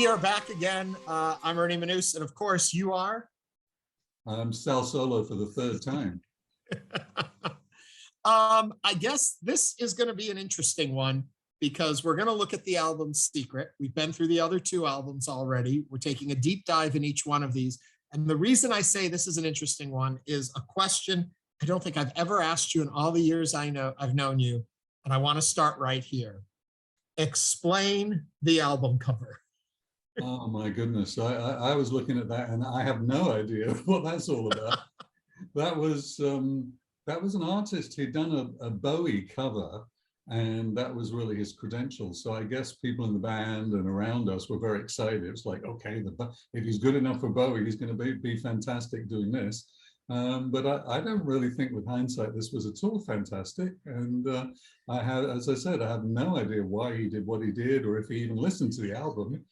We are back again. I'm Ernie Manouse, and of course you are? I'm Sal Solo for the third time. I guess this is going to be an interesting one because we're going to look at the album Secret. We've been through the other two albums already. We're taking a deep dive in each one of these. And the reason I say this is an interesting one is a question I don't think I've ever asked you in all the years I've known you. And I want to start right here. Explain the album cover. Oh my goodness. I was looking at that and I have no idea what that's all about. That was an artist. He'd done a Bowie cover, and that was really his credential. So I guess people in the band and around us were very excited. It's like, okay, if he's good enough for Bowie, he's going to be fantastic doing this. But I don't really think with hindsight this was at all fantastic. And as I said, I have no idea why he did what he did or if he even listened to the album.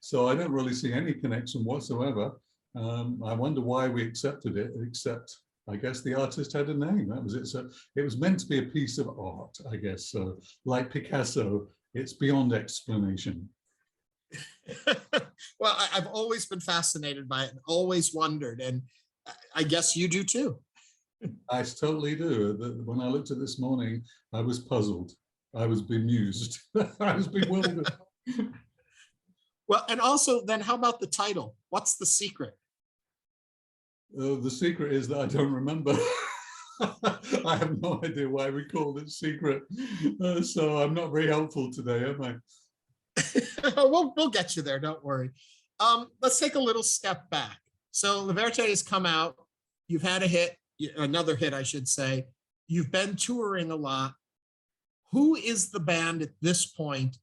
So I don't really see any connection whatsoever. I wonder why we accepted it, except I guess the artist had a name. That was it. So it was meant to be a piece of art, I guess. So like Picasso, it's beyond explanation. Well, I've always been fascinated by it and always wondered. And I guess you do too. I totally do. When I looked at this morning, I was puzzled. I was bemused. I was bewildered. Well, and also then how about the title? What's the secret? The secret is that I don't remember. I have no idea why we called it Secret. So I'm not very helpful today, am I? We'll get you there, don't worry. Let's take a little step back. So Liberté has come out. You've had a hit, another hit, I should say. You've been touring a lot. Who is the band at this point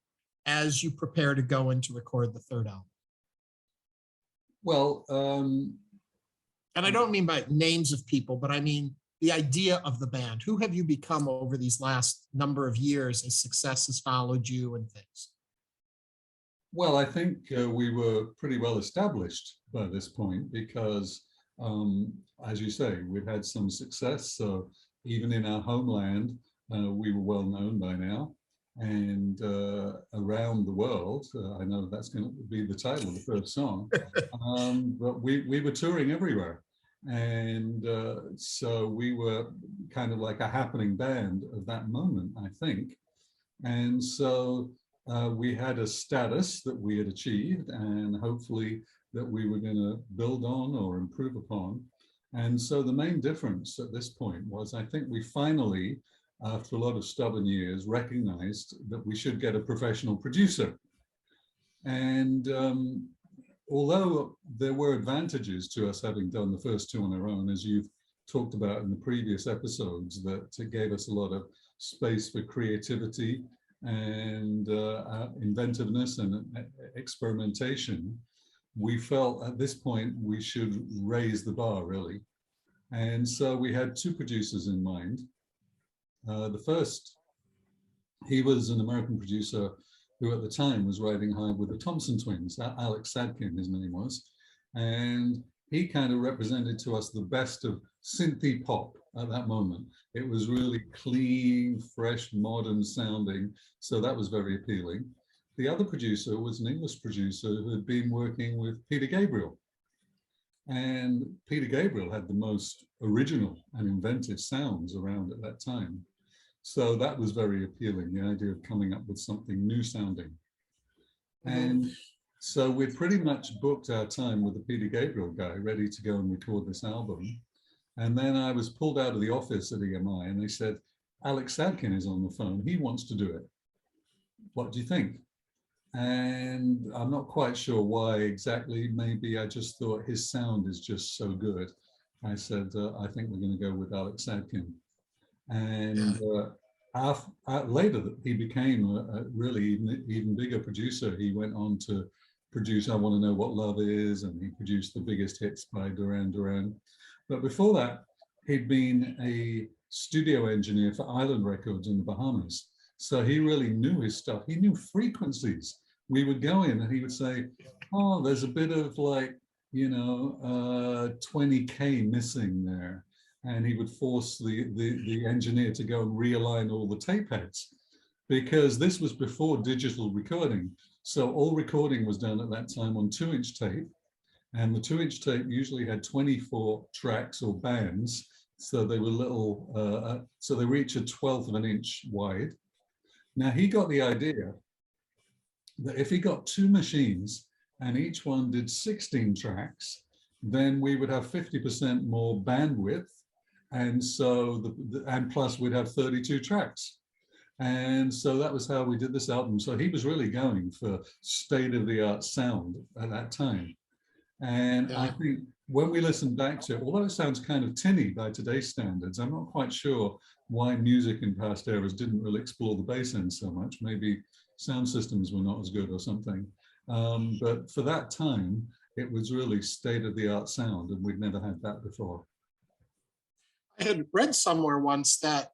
as you prepare to go in to record the third album? Well, and I don't mean by names of people, but I mean the idea of the band. Who have you become over these last number of years as success has followed you and things? Well, I think we were pretty well established by this point because, as you say, we've had some success. So even in our homeland, we were well known by now. And around the world, I know that's going to be the title of the first song, but we were touring everywhere. And so we were kind of like a happening band of that moment, I think. And so we had a status that we had achieved and hopefully that we were going to build on or improve upon. And so the main difference at this point was, I think we finally, after a lot of stubborn years, recognized that we should get a professional producer. And although there were advantages to us having done the first two on our own, as you've talked about in the previous episodes, that it gave us a lot of space for creativity and inventiveness and experimentation, we felt at this point we should raise the bar, really. And so we had two producers in mind. The first, he was an American producer who at the time was riding high with the Thompson twins. Alex Sadkin, his name was. And he kind of represented to us the best of synthy pop at that moment. It was really clean, fresh, modern sounding. So that was very appealing. The other producer was an English producer who had been working with Peter Gabriel. And Peter Gabriel had the most original and inventive sounds around at that time. So that was very appealing, the idea of coming up with something new sounding. And so we pretty much booked our time with the Peter Gabriel guy, ready to go and record this album. And then I was pulled out of the office at EMI and they said, Alex Sadkin is on the phone, he wants to do it. What do you think? And I'm not quite sure why exactly. Maybe I just thought his sound is just so good. I said, I think we're going to go with Alex Sadkin. And later, he became a really even bigger producer. He went on to produce I Want to Know What Love Is, and he produced the biggest hits by Duran Duran. But before that, he'd been a studio engineer for Island Records in the Bahamas. So he really knew his stuff. He knew frequencies. We would go in and he would say, oh, there's a bit of like, 20K missing there. And he would force the engineer to go and realign all the tape heads, because this was before digital recording. So all recording was done at that time on 2-inch tape. And the 2-inch tape usually had 24 tracks or bands. So they were little, so they were each a 1/12 of an inch wide. Now he got the idea that if he got 2 machines and each one did 16 tracks, then we would have 50% more bandwidth. And so, and plus we'd have 32 tracks. And so that was how we did this album. So he was really going for state-of-the-art sound at that time. And I think when we listen back to it, although it sounds kind of tinny by today's standards, I'm not quite sure why music in past eras didn't really explore the bass end so much. Maybe sound systems were not as good or something. But for that time, it was really state-of-the-art sound, and we'd never had that before. I had read somewhere once that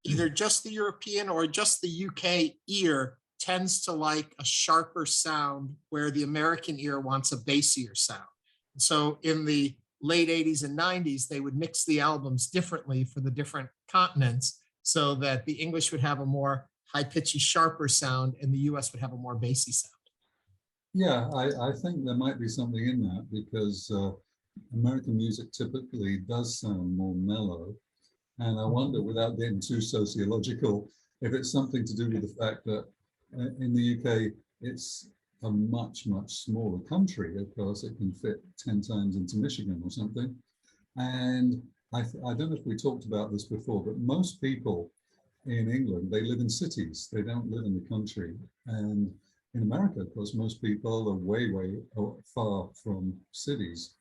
either just the European or just the UK ear tends to like a sharper sound, where the American ear wants a bassier sound. So in the late 80s and 90s, they would mix the albums differently for the different continents, so that the English would have a more high-pitchy, sharper sound, and the US would have a more bassy sound. Yeah, I think there might be something in that, because American music typically does sound more mellow. And I wonder, without getting too sociological, if it's something to do with the fact that in the UK, it's a much, much smaller country. Of course, it can fit 10 times into Michigan or something. And I don't know if we talked about this before, but most people in England, they live in cities. They don't live in the country. And in America, of course, most people are way, way far from cities.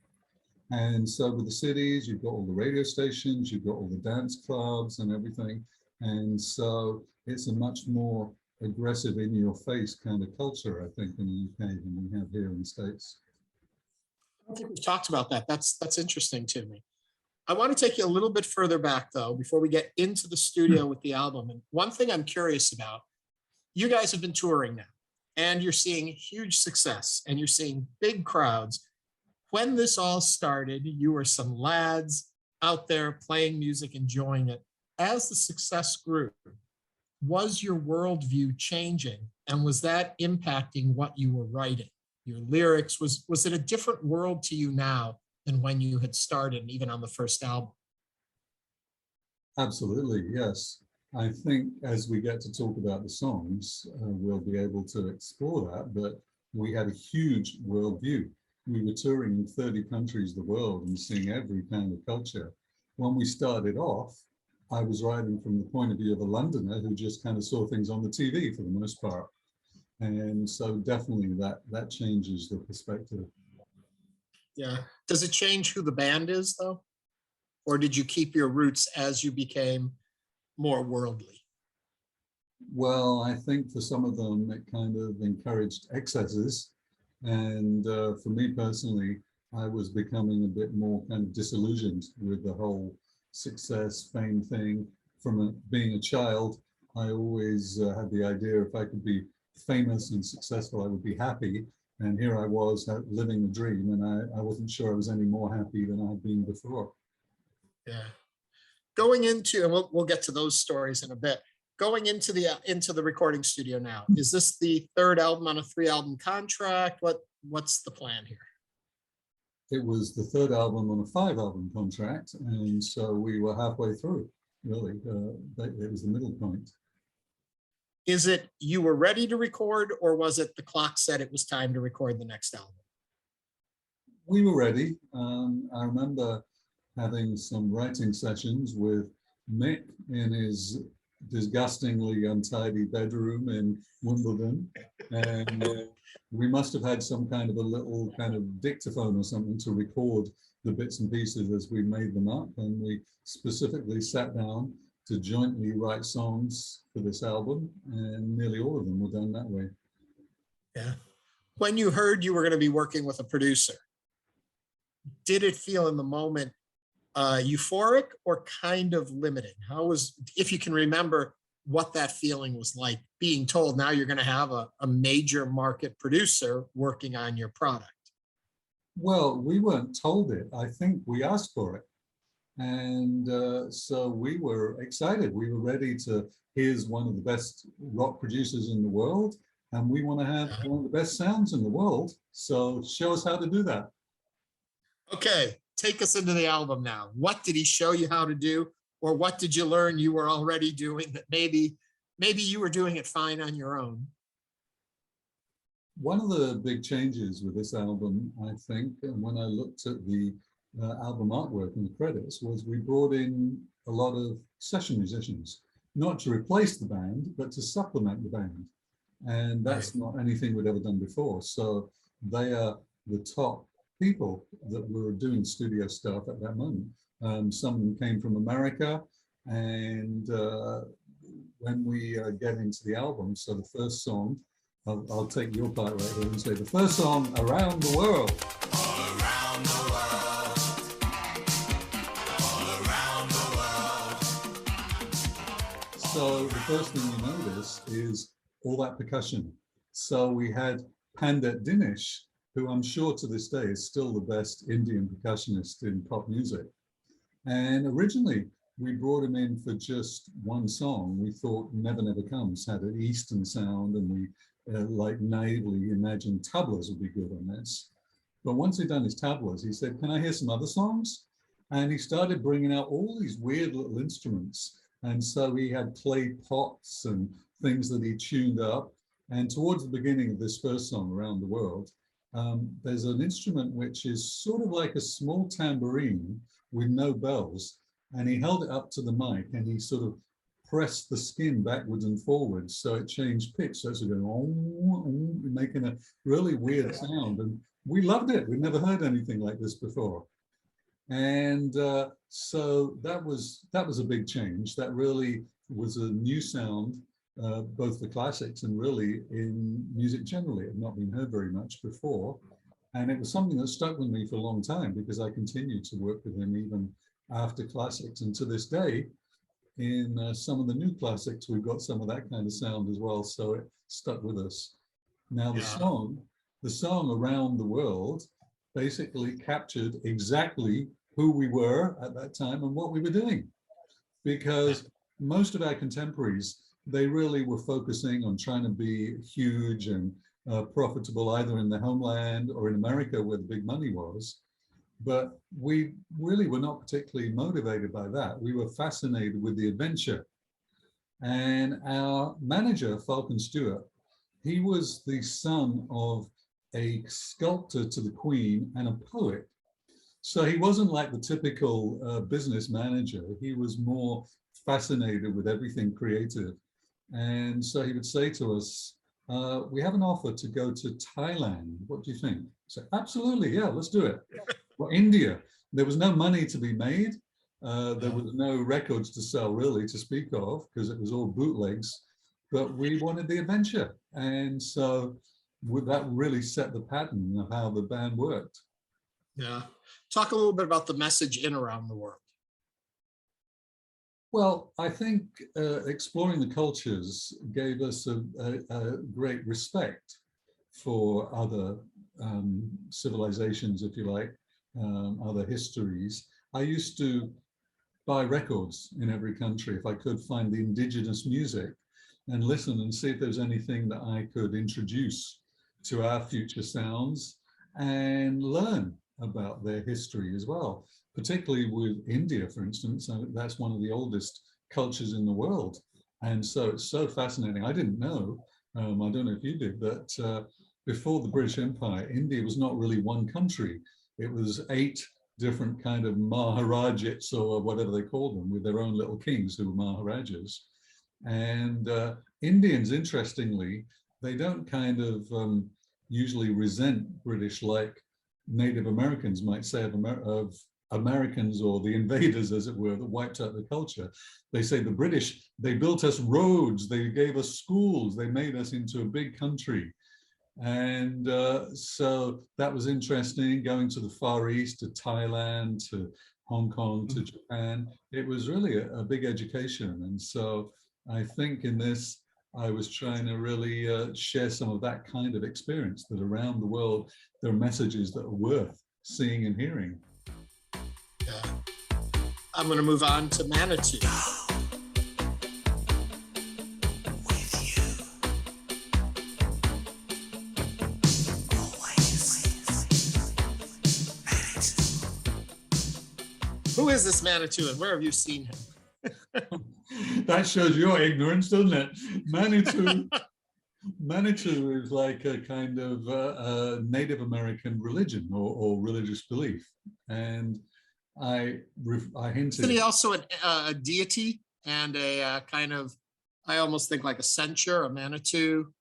And so with the cities, you've got all the radio stations, you've got all the dance clubs and everything. And so it's a much more aggressive, in your face kind of culture, I think, in the UK than we have here in the States. I don't think we've talked about that. That's interesting to me. I want to take you a little bit further back, though, before we get into the studio with the album. And one thing I'm curious about, you guys have been touring now, and you're seeing huge success, and you're seeing big crowds. When this all started, you were some lads out there playing music, enjoying it. As the success grew, was your worldview changing? And was that impacting what you were writing? Your lyrics, was it a different world to you now than when you had started, even on the first album? Absolutely, yes. I think as we get to talk about the songs, we'll be able to explore that, but we had a huge worldview. We were touring in 30 countries of the world and seeing every kind of culture. When we started off, I was writing from the point of view of a Londoner who just kind of saw things on the TV for the most part. And so definitely that changes the perspective. Yeah. Does it change who the band is, though? Or did you keep your roots as you became more worldly? Well, I think for some of them, it kind of encouraged excesses. And for me personally, I was becoming a bit more kind of disillusioned with the whole success, fame thing. From being a child, I always had the idea if I could be famous and successful, I would be happy. And here I was living a dream, and I wasn't sure I was any more happy than I had been before. Yeah. Going into, and we'll get to those stories in a bit. Going into the recording studio now, is this the third album on a 3-album contract? What's the plan here? It was the third album on a 5-album contract, and so we were halfway through. Really, it was the middle point. Is it you were ready to record, or was it the clock said it was time to record the next album? We were ready. I remember having some writing sessions with Mick in his disgustingly untidy bedroom in Wimbledon, and we must have had some kind of a little kind of dictaphone or something to record the bits and pieces as we made them up, and we specifically sat down to jointly write songs for this album, and nearly all of them were done that way. Yeah. When you heard you were going to be working with a producer, did it feel in the moment euphoric or kind of limiting? How was, if you can remember, what that feeling was like, being told now you're going to have a major market producer working on your product? Well, we weren't told it. I think we asked for it. And so we were excited. We were ready to, here's one of the best rock producers in the world, and we want to have one of the best sounds in the world. So show us how to do that. Okay, take us into the album now. What did he show you how to do? Or what did you learn you were already doing that maybe you were doing it fine on your own? One of the big changes with this album, I think, and when I looked at the album artwork and the credits, was we brought in a lot of session musicians, not to replace the band, but to supplement the band. And that's not anything we'd ever done before. So they are the top people that were doing studio stuff at that moment. Some of them came from America, and when we get into the album, so the first song, I'll take your part right here and say the first song, Around the World. All around the world. All around the world. So the first thing you notice is all that percussion. So we had Pandit Dinesh, who I'm sure to this day is still the best Indian percussionist in pop music. And originally, we brought him in for just one song. We thought Never Never Comes had an Eastern sound, and we like naively imagined tablas would be good on this. But once he'd done his tablas, he said, can I hear some other songs? And he started bringing out all these weird little instruments. And so he had clay pots and things that he tuned up. And towards the beginning of this first song, Around the World, there's an instrument which is sort of like a small tambourine with no bells. And he held it up to the mic and he sort of pressed the skin backwards and forwards, so it changed pitch. So it's going, oh, making a really weird sound. And we loved it. We'd never heard anything like this before. And so that was a big change. That really was a new sound, both for Classix and really in music generally. It had not been heard very much before. And it was something that stuck with me for a long time because I continued to work with him even after Classix. And to this day, in some of the new classics, we've got some of that kind of sound as well. So it stuck with us. Now the song Around the World basically captured exactly who we were at that time and what we were doing. Because most of our contemporaries, they really were focusing on trying to be huge and profitable either in the homeland or in America where the big money was. But we really were not particularly motivated by that. We were fascinated with the adventure. And our manager, Falcon Stewart, he was the son of a sculptor to the Queen and a poet. So he wasn't like the typical business manager. He was more fascinated with everything creative. And so he would say to us, we have an offer to go to Thailand. What do you think? So absolutely, yeah, let's do it. Well, India, there was no money to be made. There was no records to sell really to speak of because it was all bootlegs, but we wanted the adventure. And so that really set the pattern of how the band worked. Yeah. Talk a little bit about the message in Around the World. Well, I think exploring the cultures gave us a great respect for other civilizations, if you like, other histories. I used to buy records in every country if I could find the indigenous music and listen and see if there's anything that I could introduce to our future sounds and learn about their history as well, particularly with India, for instance. That's one of the oldest cultures in the world. And so it's so fascinating. I didn't know, I don't know if you did, but before the British Empire, India was not really one country. It was 8 different kind of Maharajas or whatever they called them with their own little kings who were Maharajas. And Indians, interestingly, they don't kind of usually resent British like Native Americans might say of Americans or the invaders, as it were, that wiped out the culture. They say the British, they built us roads, they gave us schools, they made us into a big country. And so that was interesting, going to the Far East, to Thailand, to Hong Kong, to Japan. It was really a big education. And so I think in this, I was trying to really share some of that kind of experience, that around the world, there are messages that are worth seeing and hearing. Yeah. I'm going to move on to Manitou. Who is this Manitou and where have you seen him? That shows your ignorance, doesn't it? Manitou is like a kind of Native American religion or religious belief. And I hinted. Isn't he also a deity and a kind of, I almost think like a centaur, a Manitou?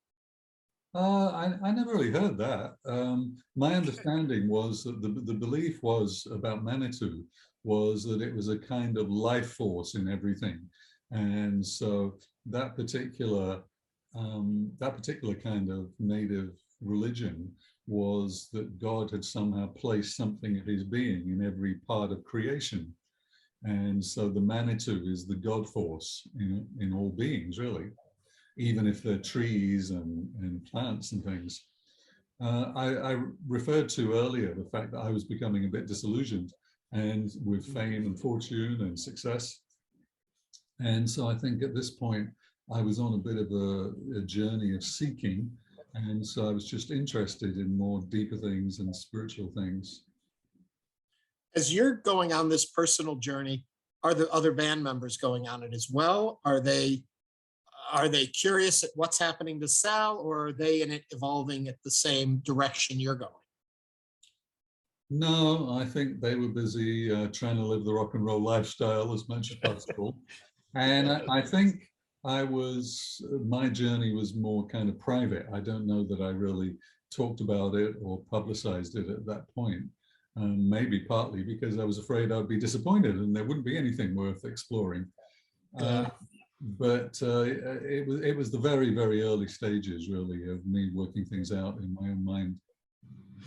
I never really heard that. My understanding was that the belief was about Manitou was that it was a kind of life force in everything. And so that particular kind of native religion was that God had somehow placed something of his being in every part of creation. And so the Manitou is the God force in all beings, really, even if they're trees and plants and things. I referred to earlier the fact that I was becoming a bit disillusioned and with fame and fortune and success. And so I think at this point, I was on a bit of a journey of seeking. And so I was just interested in more deeper things and spiritual things. As you're going on this personal journey, are the other band members going on it as well? Are they curious at what's happening to Sal, or are they in it evolving at the same direction you're going? No, I think they were busy trying to live the rock and roll lifestyle as much as possible. And I think my journey was more kind of private. I don't know that I really talked about it or publicized it at that point. Maybe partly because I was afraid I'd be disappointed and there wouldn't be anything worth exploring. But it was the very, very early stages, really, of me working things out in my own mind.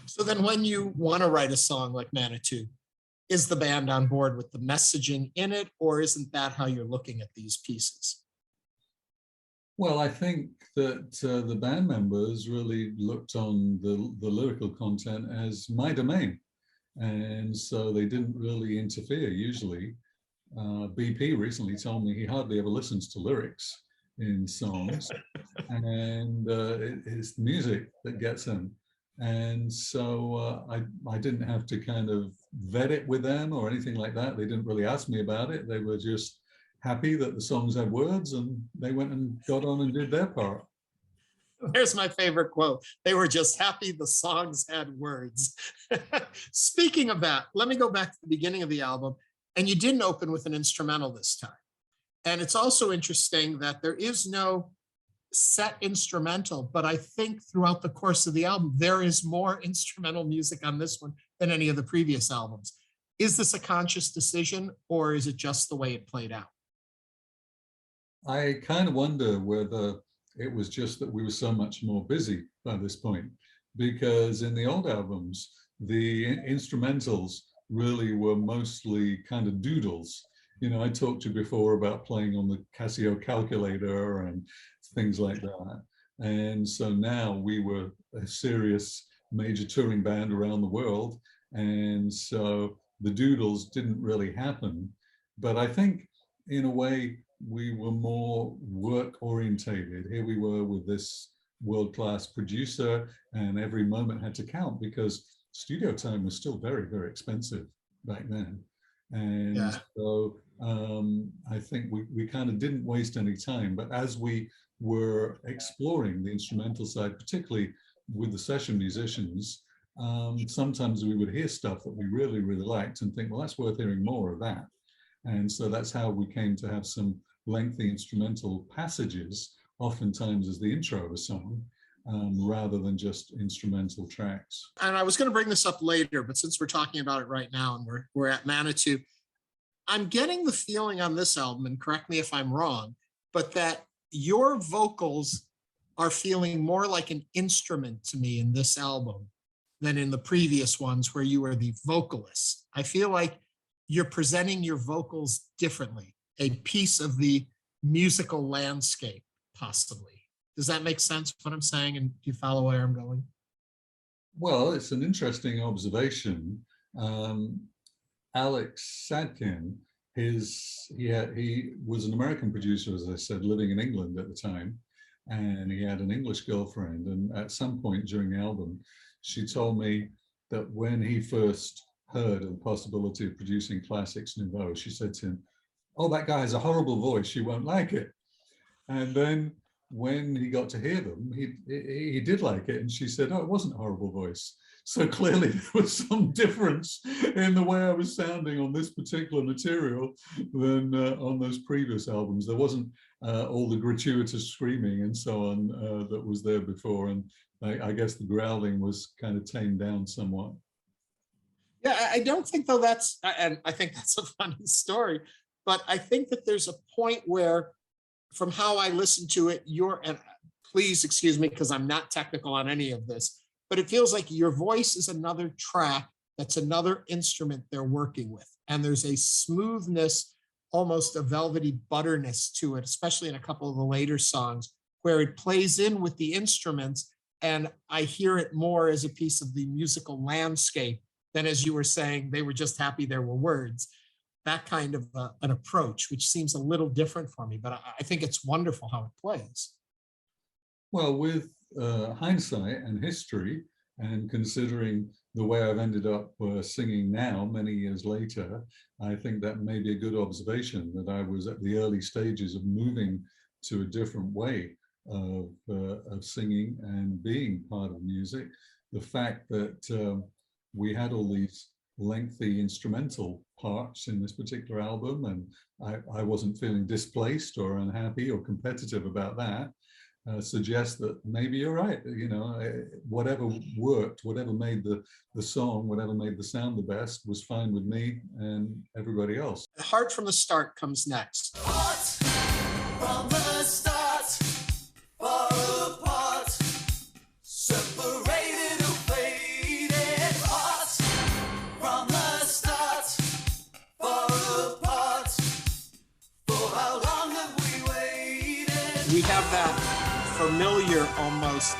So then when you want to write a song like Manitou, is the band on board with the messaging in it, or isn't that how you're looking at these pieces? Well, I think that the band members really looked on the lyrical content as my domain. And so they didn't really interfere usually. BP recently told me he hardly ever listens to lyrics in songs, and it's music that gets him. And so I didn't have to kind of vet it with them or anything like that. They didn't really ask me about it. They were just happy that the songs had words, and they went and got on and did their part. There's my favorite quote. They were just happy the songs had words. Speaking of that, let me go back to the beginning of the album. And you didn't open with an instrumental this time. And it's also interesting that there is no set instrumental, but I think throughout the course of the album, there is more instrumental music on this one than any of the previous albums. Is this a conscious decision, or is it just the way it played out? I kind of wonder whether it was just that we were so much more busy by this point, because in the old albums, the instrumentals really were mostly kind of doodles. You know, I talked to you before about playing on the Casio calculator and things like that. And so now we were a serious major touring band around the world. And so the doodles didn't really happen. But I think in a way, we were more work orientated. Here we were with this world-class producer, and every moment had to count because studio time was still very, very expensive back then. And so I think we kind of didn't waste any time. But as we were exploring the instrumental side, particularly with the session musicians, sometimes we would hear stuff that we really, really liked and think, well, that's worth hearing more of that. And so that's how we came to have some lengthy instrumental passages, oftentimes as the intro of a song, rather than just instrumental tracks. And I was going to bring this up later, but since we're talking about it right now and we're at Manitou, I'm getting the feeling on this album, and correct me if I'm wrong, but that your vocals are feeling more like an instrument to me in this album than in the previous ones where you were the vocalist. I feel like you're presenting your vocals differently, a piece of the musical landscape, possibly. Does that make sense what I'm saying? And do you follow where I'm going? Well, it's an interesting observation. Alex Sadkin, he was an American producer, as I said, living in England at the time, and he had an English girlfriend. And at some point during the album, she told me that when he first heard of the possibility of producing Classix Nouveaux, she said to him, "Oh, that guy has a horrible voice, you won't like it." And then when he got to hear them, he did like it. And she said, "Oh, it wasn't a horrible voice." So clearly there was some difference in the way I was sounding on this particular material than on those previous albums. There wasn't all the gratuitous screaming and so on that was there before. And I guess the growling was kind of tamed down somewhat. Yeah, I don't think though and I think that's a funny story, but I think that there's a point where, from how I listen to it, and please excuse me because I'm not technical on any of this, but it feels like your voice is another track, that's another instrument they're working with. And there's a smoothness, almost a velvety butterness to it, especially in a couple of the later songs, where it plays in with the instruments. And I hear it more as a piece of the musical landscape than, as you were saying, they were just happy there were words. That kind of an approach, which seems a little different for me, but I think it's wonderful how it plays. Well, with hindsight and history, and considering the way I've ended up singing now, many years later, I think that may be a good observation, that I was at the early stages of moving to a different way of singing and being part of music. The fact that we had all these lengthy instrumental parts in this particular album, and I wasn't feeling displaced or unhappy or competitive about that, suggests that maybe you're right. You know, whatever worked, whatever made the song, whatever made the sound the best was fine with me and everybody else. Hard from the Start comes next. Hard from the start, far apart, separated or faded. Hard from the start, far apart, for how long have we waited? We have that familiar almost,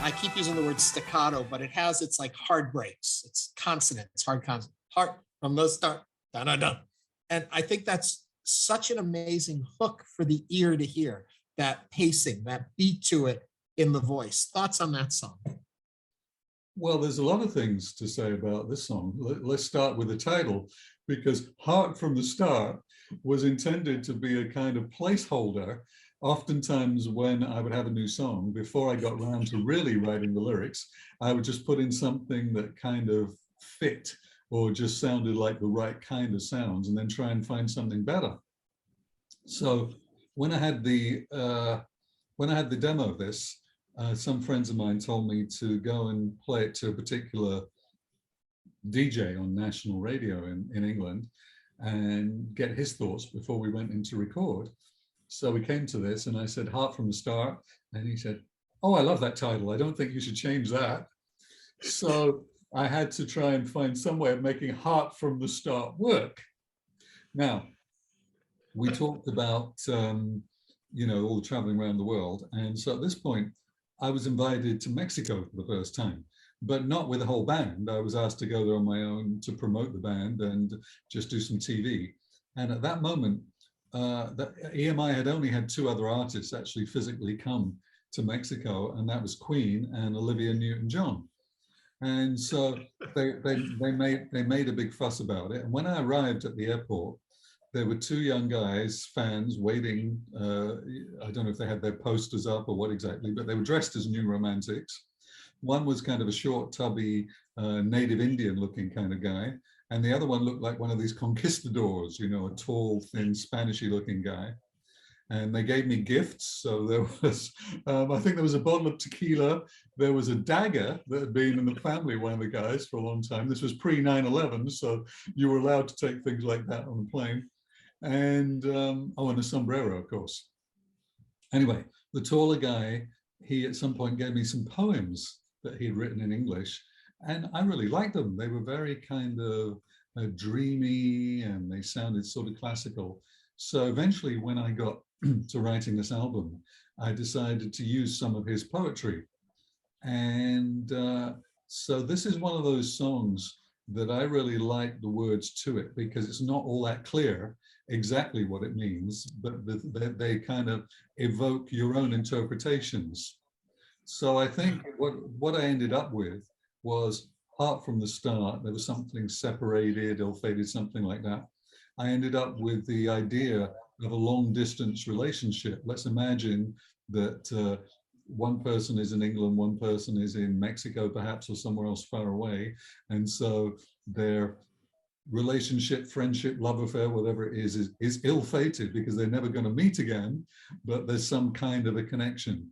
I keep using the word staccato, but it has its like hard breaks. It's consonant, it's hard consonant. Hard from the start, da da da. And I think that's such an amazing hook for the ear to hear, that pacing, that beat to it in the voice. Thoughts on that song? Well, there's a lot of things to say about this song. Let's start with the title, because Heart from the Start was intended to be a kind of placeholder. Oftentimes when I would have a new song, before I got around to really writing the lyrics, I would just put in something that kind of fit or just sounded like the right kind of sounds, and then try and find something better. So when I had the demo of this, some friends of mine told me to go and play it to a particular DJ on national radio in England and get his thoughts before we went in to record. So we came to this and I said, Heart from the Start. And he said, "Oh, I love that title. I don't think you should change that." So I had to try and find some way of making Heart from the Start work. Now, we talked about, you know, all the traveling around the world. And so at this point, I was invited to Mexico for the first time, but not with a whole band. I was asked to go there on my own to promote the band and just do some TV. And at that moment, the EMI had only had two other artists actually physically come to Mexico, and that was Queen and Olivia Newton-John. And so they made a big fuss about it. And when I arrived at the airport, there were two young guys, fans, waiting. I don't know if they had their posters up or what exactly, but they were dressed as New Romantics. One was kind of a short, tubby, native Indian looking kind of guy. And the other one looked like one of these conquistadors, you know, a tall, thin, Spanishy looking guy. And they gave me gifts. So there was, I think there was a bottle of tequila. There was a dagger that had been in the family of one of the guys for a long time. This was pre 9/11, so you were allowed to take things like that on the plane. And, oh, and a sombrero, of course. Anyway, the taller guy, he at some point gave me some poems that he'd written in English. And I really liked them. They were very kind of dreamy, and they sounded sort of classical. So eventually, when I got to writing this album, I decided to use some of his poetry. And so this is one of those songs that I really like the words to it, because it's not all that clear exactly what it means, but they kind of evoke your own interpretations. So I think what I ended up with was Heart from the Start, there was something separated, ill-fated, something like that. I ended up with the idea of a long distance relationship. Let's imagine that one person is in England, one person is in Mexico, perhaps, or somewhere else far away. And so their relationship, friendship, love affair, whatever it is ill-fated because they're never going to meet again, but there's some kind of a connection.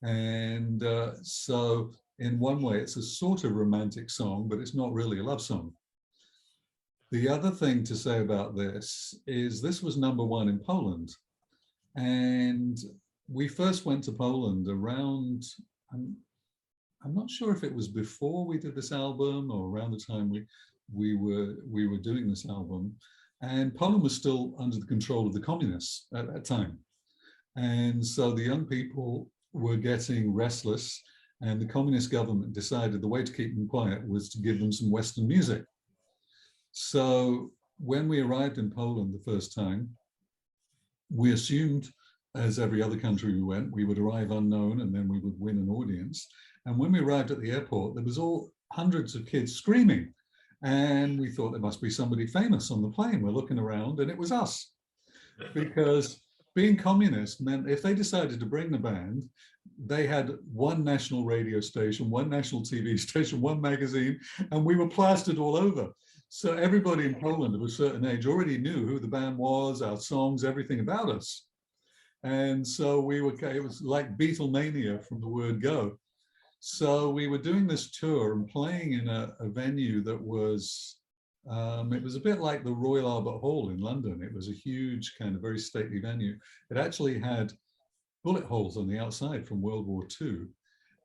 And so in one way, it's a sort of romantic song, but it's not really a love song. The other thing to say about this is this was #1 in Poland. And we first went to Poland around, I'm not sure if it was before we did this album or around the time we were doing this album. And Poland was still under the control of the communists at that time. And so the young people were getting restless, and the communist government decided the way to keep them quiet was to give them some Western music. So when we arrived in Poland the first time, we assumed, as every other country we went, we would arrive unknown and then we would win an audience. And when we arrived at the airport, there was all hundreds of kids screaming. And we thought there must be somebody famous on the plane. We're looking around and it was us. Because being communist meant if they decided to bring the band, they had one national radio station, one national TV station, one magazine, and we were plastered all over. So everybody in Poland of a certain age already knew who the band was, our songs, everything about us. And so it was like Beatlemania from the word go. So we were doing this tour and playing in a venue that was, it was a bit like the Royal Albert Hall in London. It was a huge kind of very stately venue. It actually had bullet holes on the outside from World War II.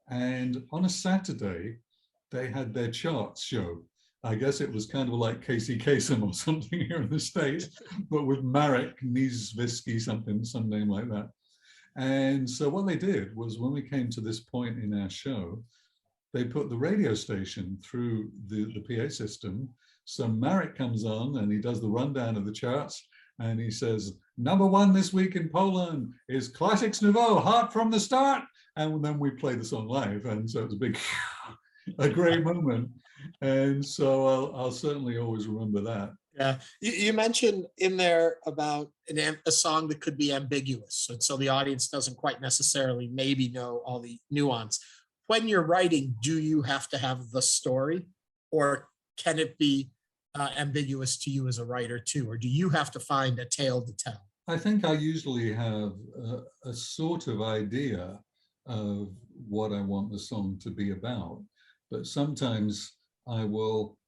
And on a Saturday, they had their charts show. I guess it was kind of like Casey Kasem or something here in the States, but with Marek Niezwisky, some name like that. And so what they did was when we came to this point in our show, they put the radio station through the PA system. So Marek comes on and he does the rundown of the charts and he says, #1 this week in Poland is Classix Nouveaux, Heart from the Start. And then we play the song live. And so it's a great moment. And so I'll certainly always remember that. Yeah, you mentioned in there about a song that could be ambiguous, and so the audience doesn't quite necessarily maybe know all the nuance. When you're writing, do you have to have the story, or can it be ambiguous to you as a writer too, or do you have to find a tale to tell? I think I usually have a sort of idea of what I want the song to be about, but sometimes I will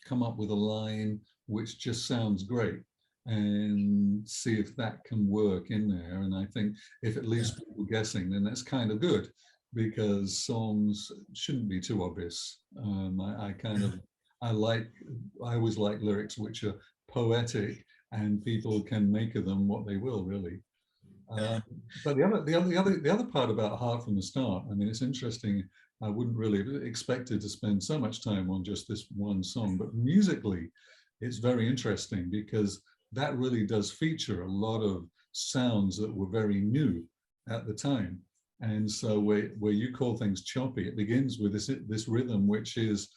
come up with a line which just sounds great and see if that can work in there. And I think if it leaves people guessing, then that's kind of good, because songs shouldn't be too obvious. I always like lyrics which are poetic and people can make of them what they will, really. But the other part about Heart from the Start, I mean, it's interesting. I wouldn't really have expected to spend so much time on just this one song, but musically, it's very interesting because that really does feature a lot of sounds that were very new at the time. And so where you call things choppy, it begins with this rhythm, which is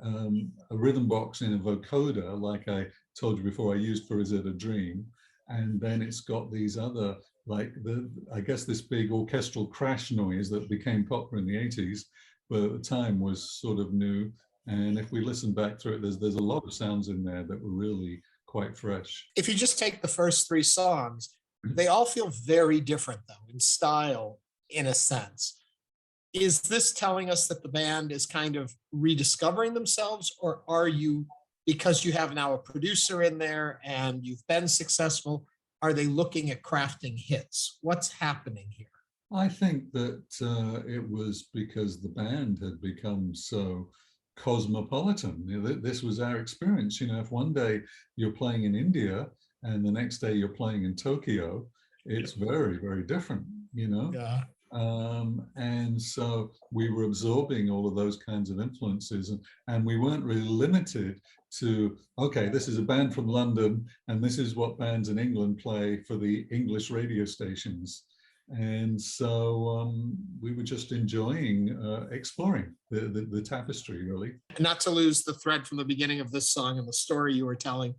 a rhythm box in a vocoder, like I told you before I used for Is It a Dream? And then it's got these other, like I guess this big orchestral crash noise that became popular in the 80s, but at the time was sort of new. And if we listen back through it, there's a lot of sounds in there that were really quite fresh. If you just take the first 3 songs, they all feel very different though, in style, in a sense. Is this telling us that the band is kind of rediscovering themselves, or are you, because you have now a producer in there and you've been successful, are they looking at crafting hits? What's happening here? I think that it was because the band had become so cosmopolitan. This was our experience. If one day you're playing in India and the next day you're playing in Tokyo, it's very, very different, Yeah. And so we were absorbing all of those kinds of influences, and we weren't really limited to, okay, this is a band from London and this is what bands in England play for the English radio stations. And so we were just enjoying exploring the tapestry, really. Not to lose the thread from the beginning of this song and the story you were telling,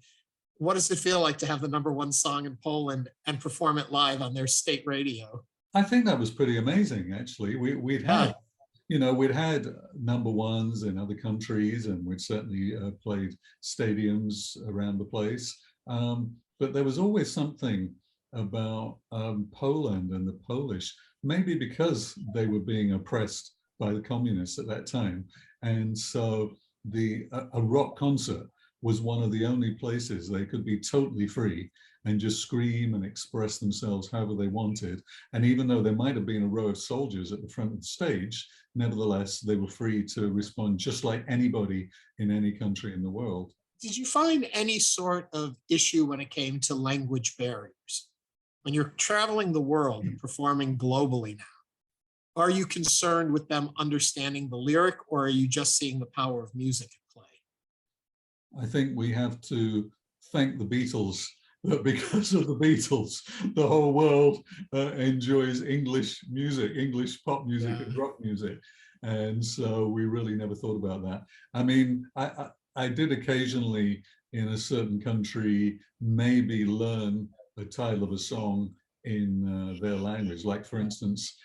what does it feel like to have the #1 song in Poland and perform it live on their state radio? I think that was pretty amazing, actually. We'd had, we'd had #1s in other countries, and we'd certainly played stadiums around the place. But there was always something about Poland and the Polish, maybe because they were being oppressed by the communists at that time. And so a rock concert was one of the only places they could be totally free and just scream and express themselves however they wanted. And even though there might have been a row of soldiers at the front of the stage, nevertheless, they were free to respond just like anybody in any country in the world. Did you find any sort of issue when it came to language barriers? When you're traveling the world and performing globally now, are you concerned with them understanding the lyric, or are you just seeing the power of music at play? I think we have to thank the Beatles, that because of the Beatles, the whole world enjoys English music, English pop music and rock music. And so we really never thought about that. I mean, I did occasionally in a certain country maybe learn the title of a song in their language. Like, for instance,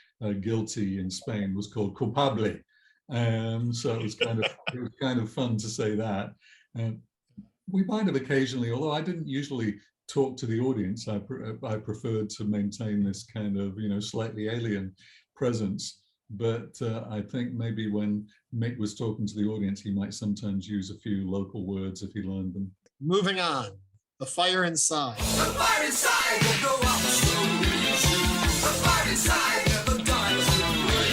Guilty in Spain was called Culpable. So it was kind of fun to say that. We might have occasionally, although I didn't usually talk to the audience, I preferred to maintain this kind of, slightly alien presence. But I think maybe when Mick was talking to the audience, he might sometimes use a few local words if he learned them. Moving on, The Fire Inside. The fire inside will go out slowly. The fire inside never dies away.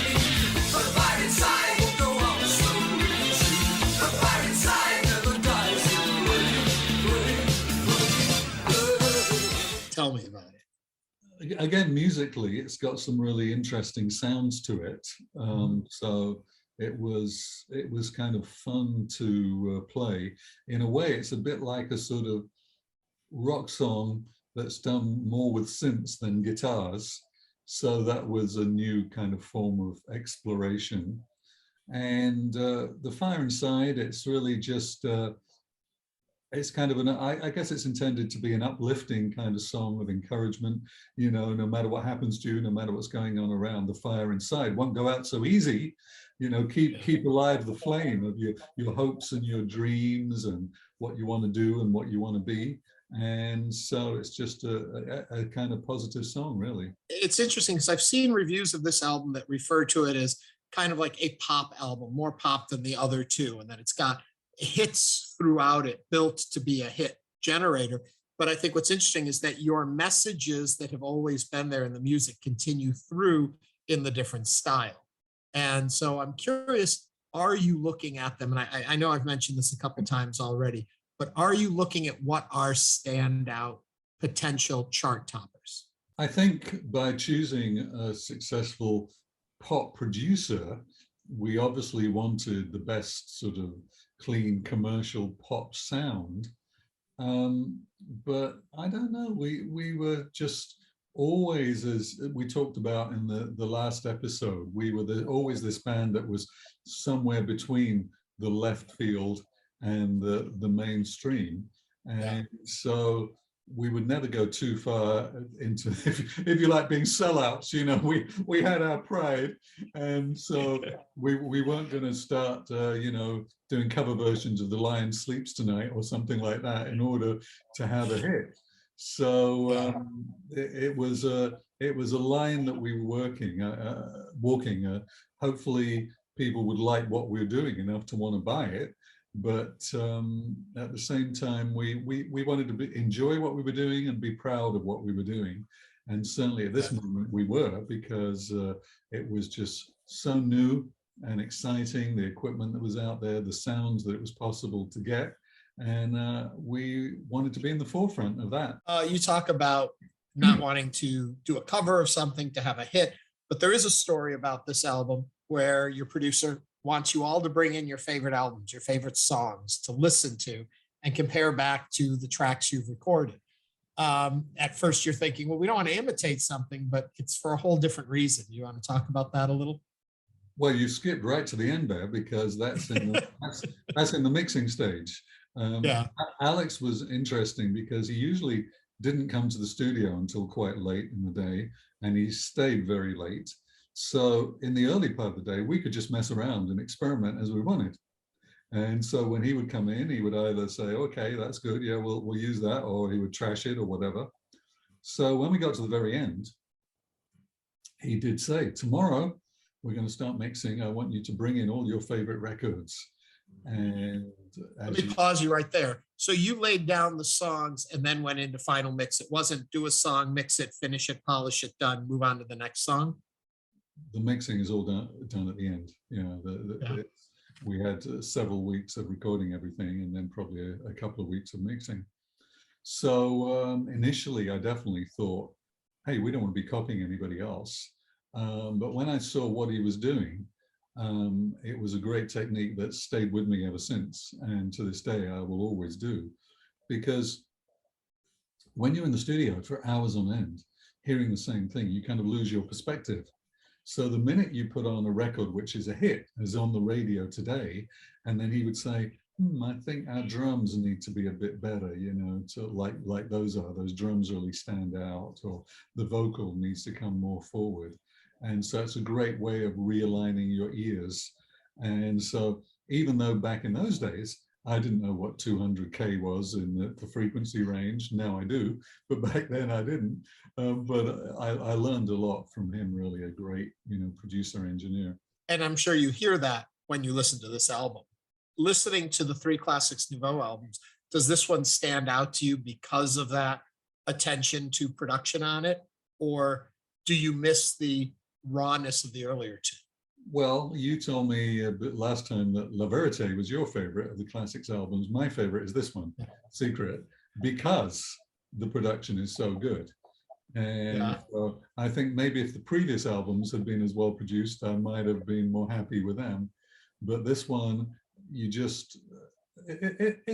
The fire inside will go out slowly. The fire inside never dies away. Tell me about it. Again, musically, it's got some really interesting sounds to it. So it was kind of fun to play. In a way, it's a bit like a sort of rock song that's done more with synths than guitars. So that was a new kind of form of exploration. And The Fire Inside, it's really just, it's kind of I guess it's intended to be an uplifting kind of song of encouragement. No matter what happens to you, no matter what's going on around, the fire inside won't go out so easy. Keep alive the flame of your hopes and your dreams and what you want to do and what you want to be. And so it's just a kind of positive song, really. It's interesting because I've seen reviews of this album that refer to it as kind of like a pop album, more pop than the other two, and that it's got hits throughout it, built to be a hit generator. But I think what's interesting is that your messages that have always been there in the music continue through in the different style. And so I'm curious, are you looking at them? And I know I've mentioned this a couple times already, but are you looking at what are standout potential chart toppers? I think by choosing a successful pop producer, we obviously wanted the best sort of clean commercial pop sound. But I don't know, we were just always, as we talked about in the last episode, we were always this band that was somewhere between the left field and the mainstream. And so we would never go too far into, if you like, being sellouts. We had our pride, and so we weren't going to start doing cover versions of The Lion Sleeps Tonight or something like that in order to have a hit. So it was a line that we were walking. Hopefully people would like what we were doing enough to want to buy it. But at the same time, we wanted to enjoy what we were doing and be proud of what we were doing. And certainly at this moment we were, because it was just so new and exciting, the equipment that was out there, the sounds that it was possible to get. And we wanted to be in the forefront of that. You talk about not wanting to do a cover of something to have a hit, but there is a story about this album where your producer wants you all to bring in your favorite albums, your favorite songs to listen to and compare back to the tracks you've recorded. At first you're thinking, well, we don't want to imitate something, but it's for a whole different reason. You want to talk about that a little? Well, you skipped right to the end there because that's in the mixing stage. Yeah. Alex was interesting because he usually didn't come to the studio until quite late in the day, and he stayed very late. So in the early part of the day, we could just mess around and experiment as we wanted. And so when he would come in, he would either say, okay, that's good, yeah, we'll use that, or he would trash it or whatever. So when we got to the very end, he did say, tomorrow we're going to start mixing. I want you to bring in all your favorite records. And let me pause you right there. So you laid down the songs and then went into final mix. It wasn't do a song, mix it, finish it, polish it, done, move on to the next song. The mixing is all done at the end. We had several weeks of recording everything and then probably a couple of weeks of mixing. So initially I definitely thought, hey, we don't want to be copying anybody else. But when I saw what he was doing, it was a great technique that stayed with me ever since. And to this day, I will always do. Because when you're in the studio for hours on end, hearing the same thing, you kind of lose your perspective. So the minute you put on a record, which is a hit, as on the radio today, and then he would say, I think our drums need to be a bit better, to like those drums really stand out, or the vocal needs to come more forward. And so it's a great way of realigning your ears. And so even though back in those days, I didn't know what 200K was in the frequency range. Now I do, but back then I didn't. But I learned a lot from him, really a great, producer engineer. And I'm sure you hear that when you listen to this album. Listening to the 3 Classix Nouveaux albums, does this one stand out to you because of that attention to production on it? Or do you miss the rawness of the earlier 2? Well, you told me a bit last time that La Verite was your favorite of the Classix albums. My favorite is this one, Secret, because the production is so good. And so I think maybe if the previous albums had been as well produced, I might have been more happy with them. But this one, it's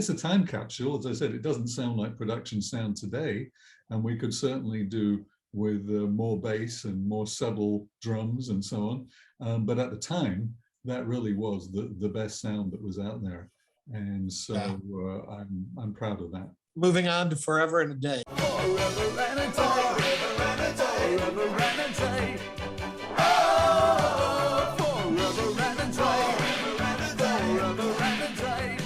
a time capsule. As I said, it doesn't sound like production sound today. And we could certainly do with more bass and more subtle drums and so on. But at the time, that really was the best sound that was out there. And so I'm proud of that. Moving on to Forever and a Day. Forever and a day, forever and a day, forever and a day. Oh, forever and a day, forever and a day.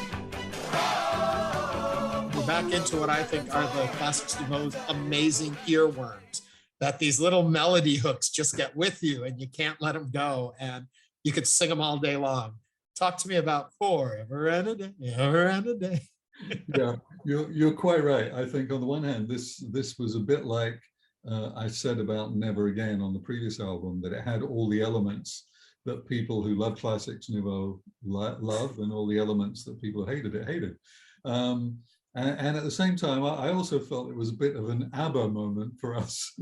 We're back into what I think are the Classix Nouveau's amazing earworms, that these little melody hooks just get with you and you can't let them go, and you could sing them all day long. Talk to me about Forever and a Day, forever and a day. Yeah, you're quite right. I think on the one hand, this was a bit like I said about Never Again on the previous album, that it had all the elements that people who love Classix Nouveaux loved, and all the elements that people hated it hated. And at the same time, I also felt it was a bit of an ABBA moment for us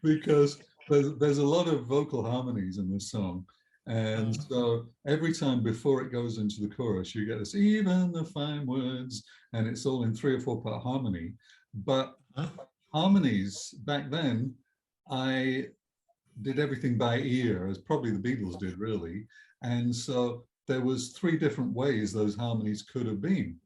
because there's a lot of vocal harmonies in this song. And so every time before it goes into the chorus, you get this, even the fine words, and it's all in 3 or 4 part harmony. But harmonies back then, I did everything by ear, as probably the Beatles did, really. And so there was 3 different ways those harmonies could have been.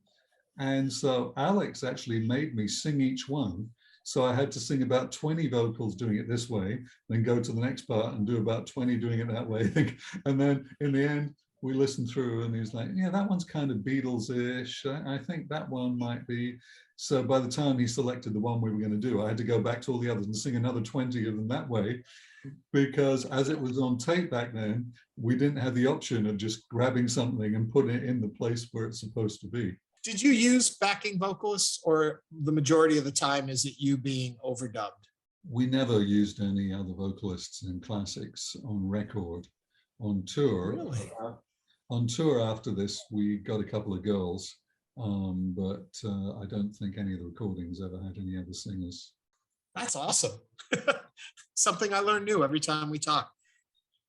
And so Alex actually made me sing each one. So I had to sing about 20 vocals doing it this way, then go to the next part and do about 20 doing it that way. And then in the end, we listened through and he's like, yeah, that one's kind of Beatles-ish. I think that one might be. So by the time he selected the one we were going to do, I had to go back to all the others and sing another 20 of them that way, because as it was on tape back then, we didn't have the option of just grabbing something and putting it in the place where it's supposed to be. Did you use backing vocalists, or the majority of the time is it you being overdubbed? We never used any other vocalists in Classix on record. On tour, Really? On tour after this, we got a couple of girls, but I don't think any of the recordings ever had any other singers. That's awesome. Something I learn new every time we talk.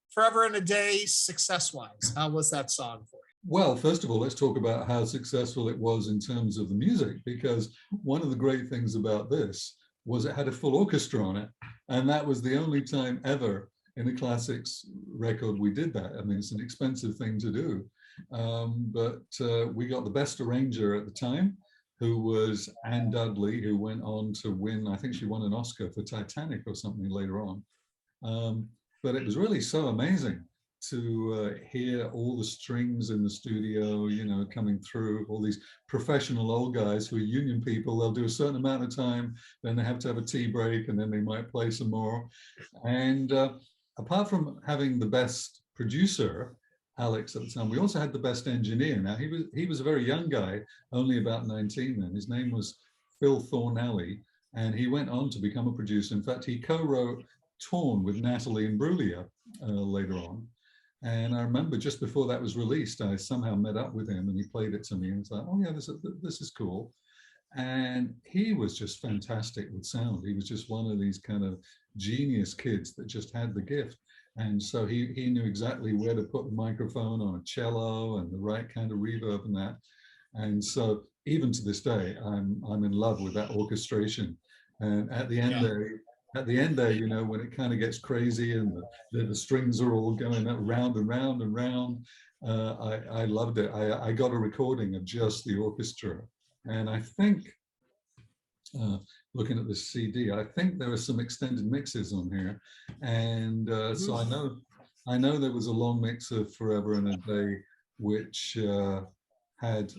Forever and a Day, success-wise, how was that song for you? Well, first of all, let's talk about how successful it was in terms of the music, because one of the great things about this was it had a full orchestra on it. And that was the only time ever in a Classix record we did that. I mean, it's an expensive thing to do. But we got the best arranger at the time, who was Anne Dudley, who went on to win, I think she won an Oscar for Titanic or something later on. But it was really so amazing to hear all the strings in the studio, you know, coming through, all these professional old guys who are union people. They'll do a certain amount of time, then they have to have a tea break, and then they might play some more. And apart from having the best producer, Alex, at the time, we also had the best engineer. Now, he was a very young guy, only about 19 then. His name was Phil Thornalley, and he went on to become a producer. In fact, he co-wrote Torn with Natalie Imbruglia later on. And I remember just before that was released, I somehow met up with him and he played it to me and was like, oh yeah, this is cool. And he was just fantastic with sound. He was just one of these kind of genius kids that just had the gift. And so he knew exactly where to put the microphone on a cello and the right kind of reverb and that. And so even to this day, I'm in love with that orchestration. And at the end there, you know, when it kind of gets crazy and the strings are all going round and round and round, I loved it. I got a recording of just the orchestra. And I think, looking at the CD, I think there are some extended mixes on here. And so I know there was a long mix of Forever and a Day, which had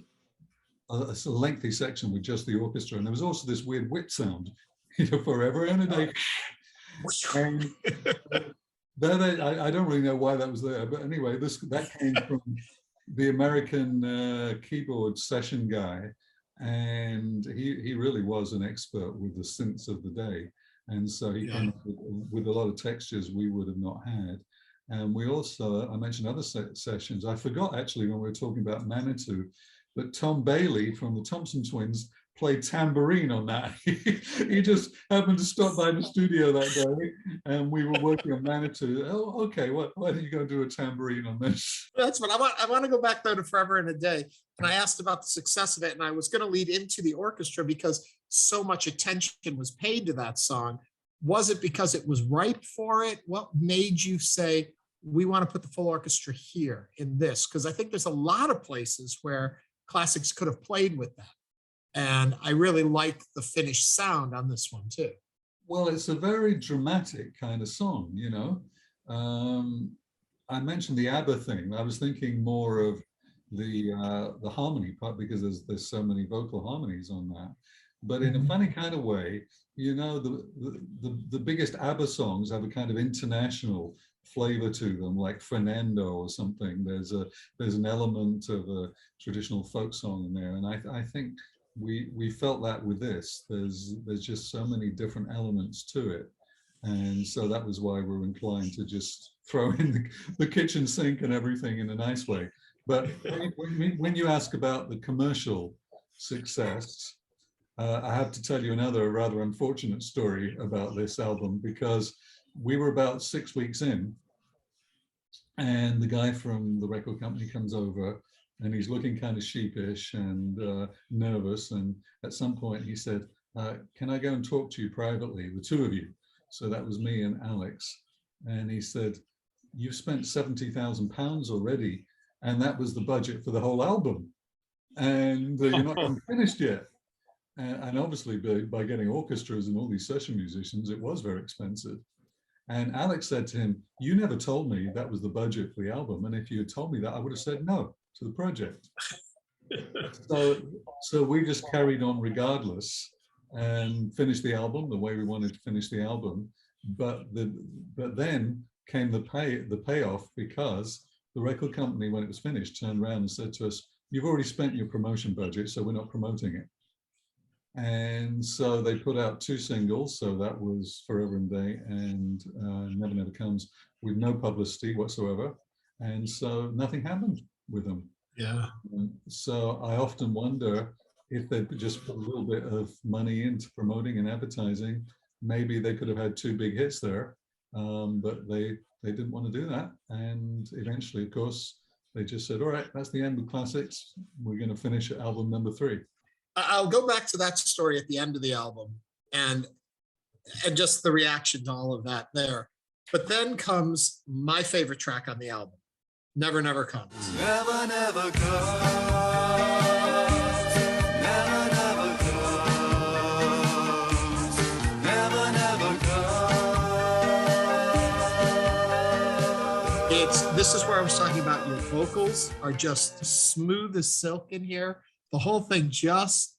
a lengthy section with just the orchestra. And there was also this weird whip sound, you know, Forever and a Day. And I don't really know why that was there, but anyway, that came from the American keyboard session guy, and he really was an expert with the synths of the day, and so he came up with a lot of textures we would have not had. And we also, I mentioned other sessions. I forgot actually when we were talking about Manitou, that Tom Bailey from the Thompson Twins played tambourine on that. He just happened to stop by the studio that day, and we were working on Manitou. Oh, okay, why don't you go do a tambourine on this? That's what I want to go back though to Forever and a Day. And I asked about the success of it, and I was going to lead into the orchestra because so much attention was paid to that song. Was it because it was ripe for it? What made you say, we want to put the full orchestra here in this? Because I think there's a lot of places where Classix could have played with that. And I really like the finished sound on this one too. Well, it's a very dramatic kind of song, you know. I mentioned the ABBA thing. I was thinking more of the harmony part because there's so many vocal harmonies on that. But in a funny kind of way, you know, the biggest ABBA songs have a kind of international flavor to them, like Fernando or something. There's an element of a traditional folk song in there, and I think we felt that with this. There's just so many different elements to it, and so that was why we're inclined to just throw in the kitchen sink and everything in a nice way. But when you ask about the commercial success, I have to tell you another rather unfortunate story about this album, because we were about 6 weeks in, and the guy from the record company comes over, and he's looking kind of sheepish and nervous. And at some point he said, can I go and talk to you privately, the two of you? So that was me and Alex. And he said, you've spent £70,000 already, and that was the budget for the whole album. And you're not even finished yet. And obviously by getting orchestras and all these session musicians, it was very expensive. And Alex said to him, you never told me that was the budget for the album. And if you had told me that, I would have said no to the project. So we just carried on regardless and finished the album the way we wanted to finish the album. But then came the payoff, because the record company, when it was finished, turned around and said to us, you've already spent your promotion budget, so we're not promoting it. And so they put out 2 singles. So that was Forever and Day and Never Never Comes, with no publicity whatsoever. And so nothing happened with them. Yeah. So I often wonder if they'd just put a little bit of money into promoting and advertising, maybe they could have had 2 big hits there. But they didn't want to do that. And eventually, of course, they just said, all right, that's the end of Classix. We're going to finish at album number 3. I'll go back to that story at the end of the album. And and just the reaction to all of that there. But then comes my favorite track on the album, Never Never Comes. Never, never comes. Never, never comes. Never, never comes. This is where I was talking about your vocals are just smooth as silk in here. The whole thing just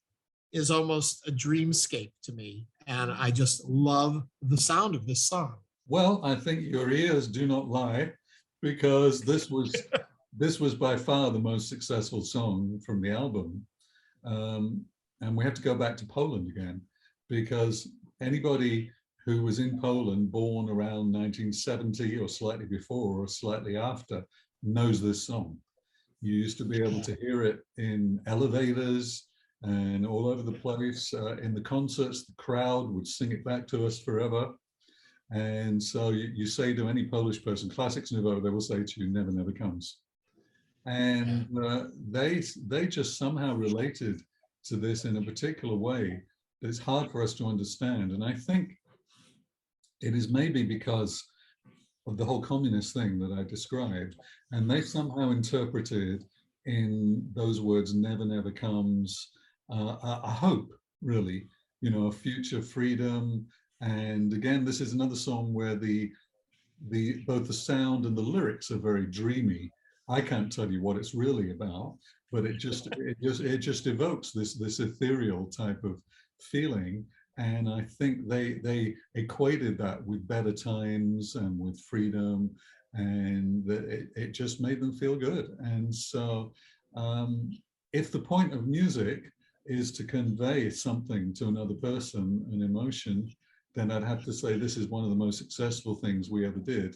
is almost a dreamscape to me. And I just love the sound of this song. Well, I think your ears do not lie, because this was by far the most successful song from the album. And we have to go back to Poland again, because anybody who was in Poland born around 1970 or slightly before or slightly after knows this song. You used to be able to hear it in elevators and all over the place. In the concerts, the crowd would sing it back to us forever. And so you say to any Polish person, Classix Nouveaux, they will say to you, Never Never Comes. And they just somehow related to this in a particular way that it's hard for us to understand. And I think it is maybe because of the whole communist thing that I described, and they somehow interpreted in those words, Never Never Comes, a hope, really, you know, a future freedom. And again, this is another song where both the sound and the lyrics are very dreamy. I can't tell you what it's really about, but it just evokes this ethereal type of feeling. And I think they equated that with better times and with freedom, and it just made them feel good. And so if the point of music is to convey something to another person, an emotion, then I'd have to say this is one of the most successful things we ever did,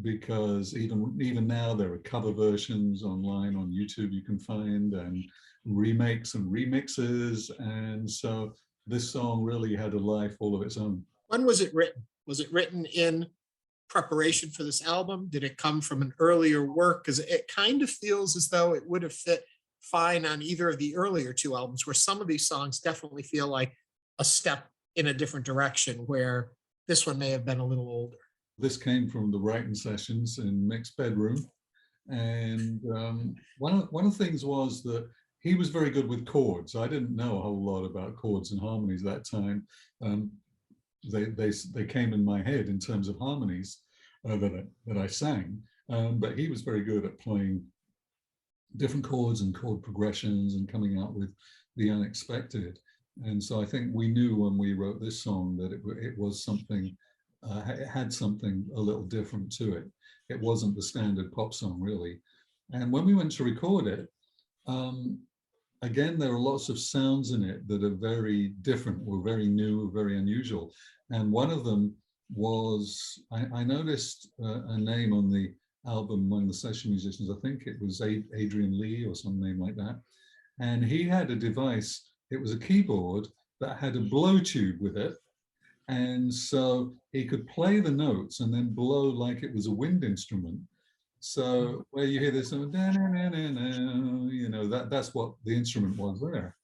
because even now there are cover versions online on YouTube you can find, and remakes and remixes. And so this song really had a life all of its own. When was it written? Was it written in preparation for this album? Did it come from an earlier work? Because it kind of feels as though it would have fit fine on either of the earlier two albums, where some of these songs definitely feel like a step in a different direction, where this one may have been a little older. This came from the writing sessions in Mick's bedroom. And one of the things was that he was very good with chords. I didn't know a whole lot about chords and harmonies that time. They came in my head in terms of harmonies that I sang, but he was very good at playing different chords and chord progressions and coming out with the unexpected. And so I think we knew when we wrote this song that it was something, it had something a little different to it. It wasn't the standard pop song, really. And when we went to record it, again, there are lots of sounds in it that are very different, or very new, or very unusual. And one of them was, I noticed a name on the album among the session musicians. I think it was Adrian Lee or some name like that. And he had a device, it was a keyboard that had a blow tube with it. And so he could play the notes and then blow like it was a wind instrument. So where you hear this, you know, that's what the instrument was there.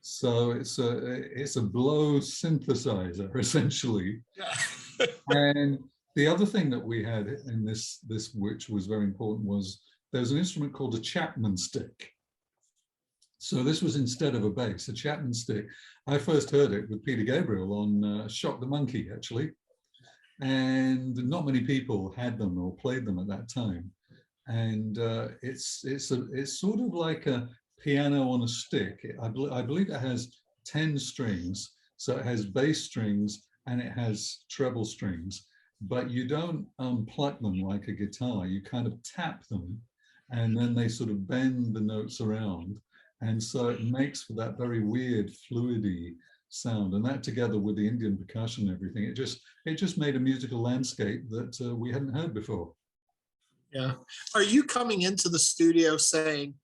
So it's a blow synthesizer, essentially. And the other thing that we had in this, which was very important, was there's an instrument called a Chapman stick. So this was instead of a bass, a Chapman stick. I first heard it with Peter Gabriel on Shock the Monkey, actually. And not many people had them or played them at that time. And it's sort of like a piano on a stick. I believe it has 10 strings. So it has bass strings and it has treble strings, but you don't pluck them like a guitar. You kind of tap them and then they sort of bend the notes around. And so it makes for that very weird fluidy sound. And that together with the Indian percussion and everything, it just made a musical landscape that we hadn't heard before. Yeah. Are you coming into the studio saying,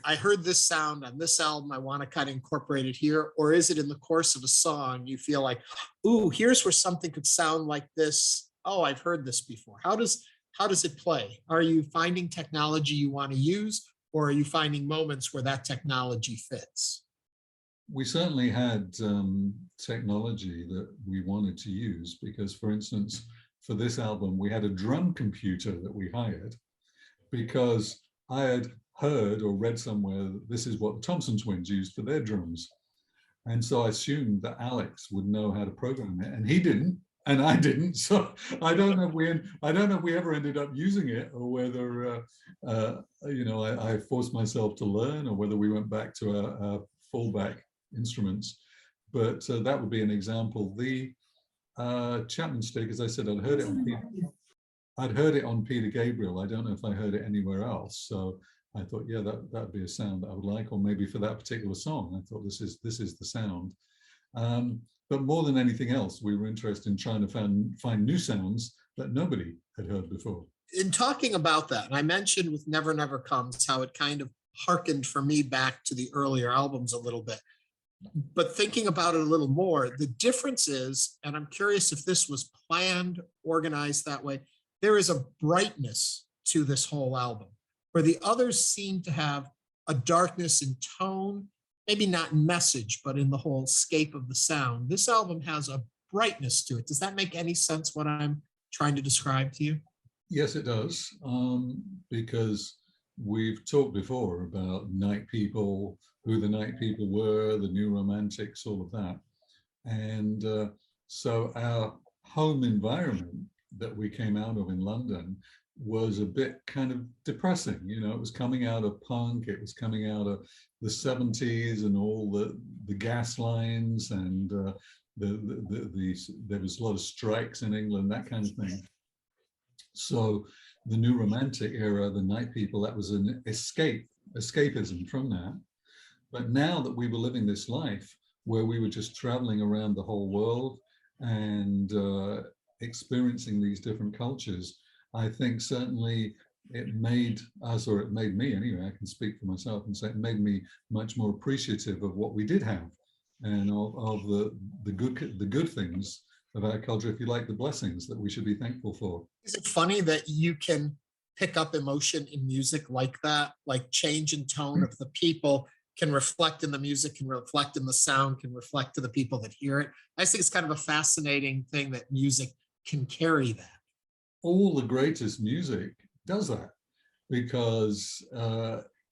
I heard this sound on this album, I want to kind of incorporate it here? Or is it in the course of a song you feel like, ooh, here's where something could sound like this. Oh, I've heard this before. How does it play? Are you finding technology you want to use, or are you finding moments where that technology fits? we certainly had technology that we wanted to use because, for instance, for this album, we had a drum computer that we hired because I had heard or read somewhere that this is what the Thompson twins used for their drums. And so I assumed that Alex would know how to program it, and he didn't, and I didn't. So I don't know if we ever ended up using it, or whether I forced myself to learn, or whether we went back to our fallback instruments. But that would be an example. The Chapman stick, as I said, I'd heard it on Peter Gabriel. I don't know if I heard it anywhere else. So I thought, yeah, that'd be a sound that I would like, or maybe for that particular song, I thought this is the sound. But more than anything else, we were interested in trying to find new sounds that nobody had heard before. In talking about that, and I mentioned with Never Never Comes how it kind of harkened for me back to the earlier albums a little bit. But thinking about it a little more, the difference is, and I'm curious if this was planned, organized that way, there is a brightness to this whole album, where the others seem to have a darkness in tone, maybe not in message, but in the whole scape of the sound. This album has a brightness to it. Does that make any sense, what I'm trying to describe to you? Yes, it does, because we've talked before about Night People, who the Night People were, the New Romantics, all of that. And so our home environment that we came out of in London was a bit kind of depressing. You know, it was coming out of punk, it was coming out of the 70s and all the gas lines, and there was a lot of strikes in England, that kind of thing. So the New Romantic era, the Night People, that was an escapism from that. But now that we were living this life where we were just traveling around the whole world and experiencing these different cultures, I think certainly it made us, or it made me anyway, I can speak for myself and say it made me much more appreciative of what we did have, and of the good things of our culture, if you like, the blessings that we should be thankful for. Is it funny that you can pick up emotion in music like that, like change in tone of the people can reflect in the music, can reflect in the sound, can reflect to the people that hear it? I just think it's kind of a fascinating thing that music can carry that. All the greatest music does that, because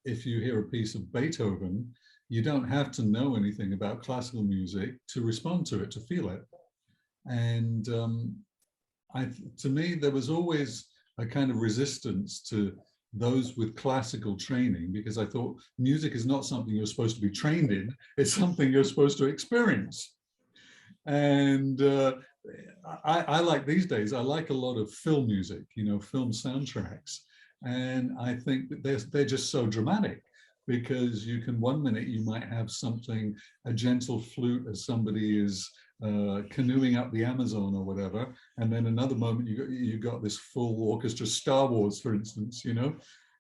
if you hear a piece of Beethoven, you don't have to know anything about classical music to respond to it, to feel it. And to me, there was always a kind of resistance to those with classical training, because I thought music is not something you're supposed to be trained in, it's something you're supposed to experience. And I like these days, I like a lot of film music, you know, film soundtracks. And I think that they're just so dramatic, because you can, one minute you might have something, a gentle flute as somebody is canoeing up the Amazon or whatever, and then another moment you got this full orchestra, Star Wars, for instance, you know,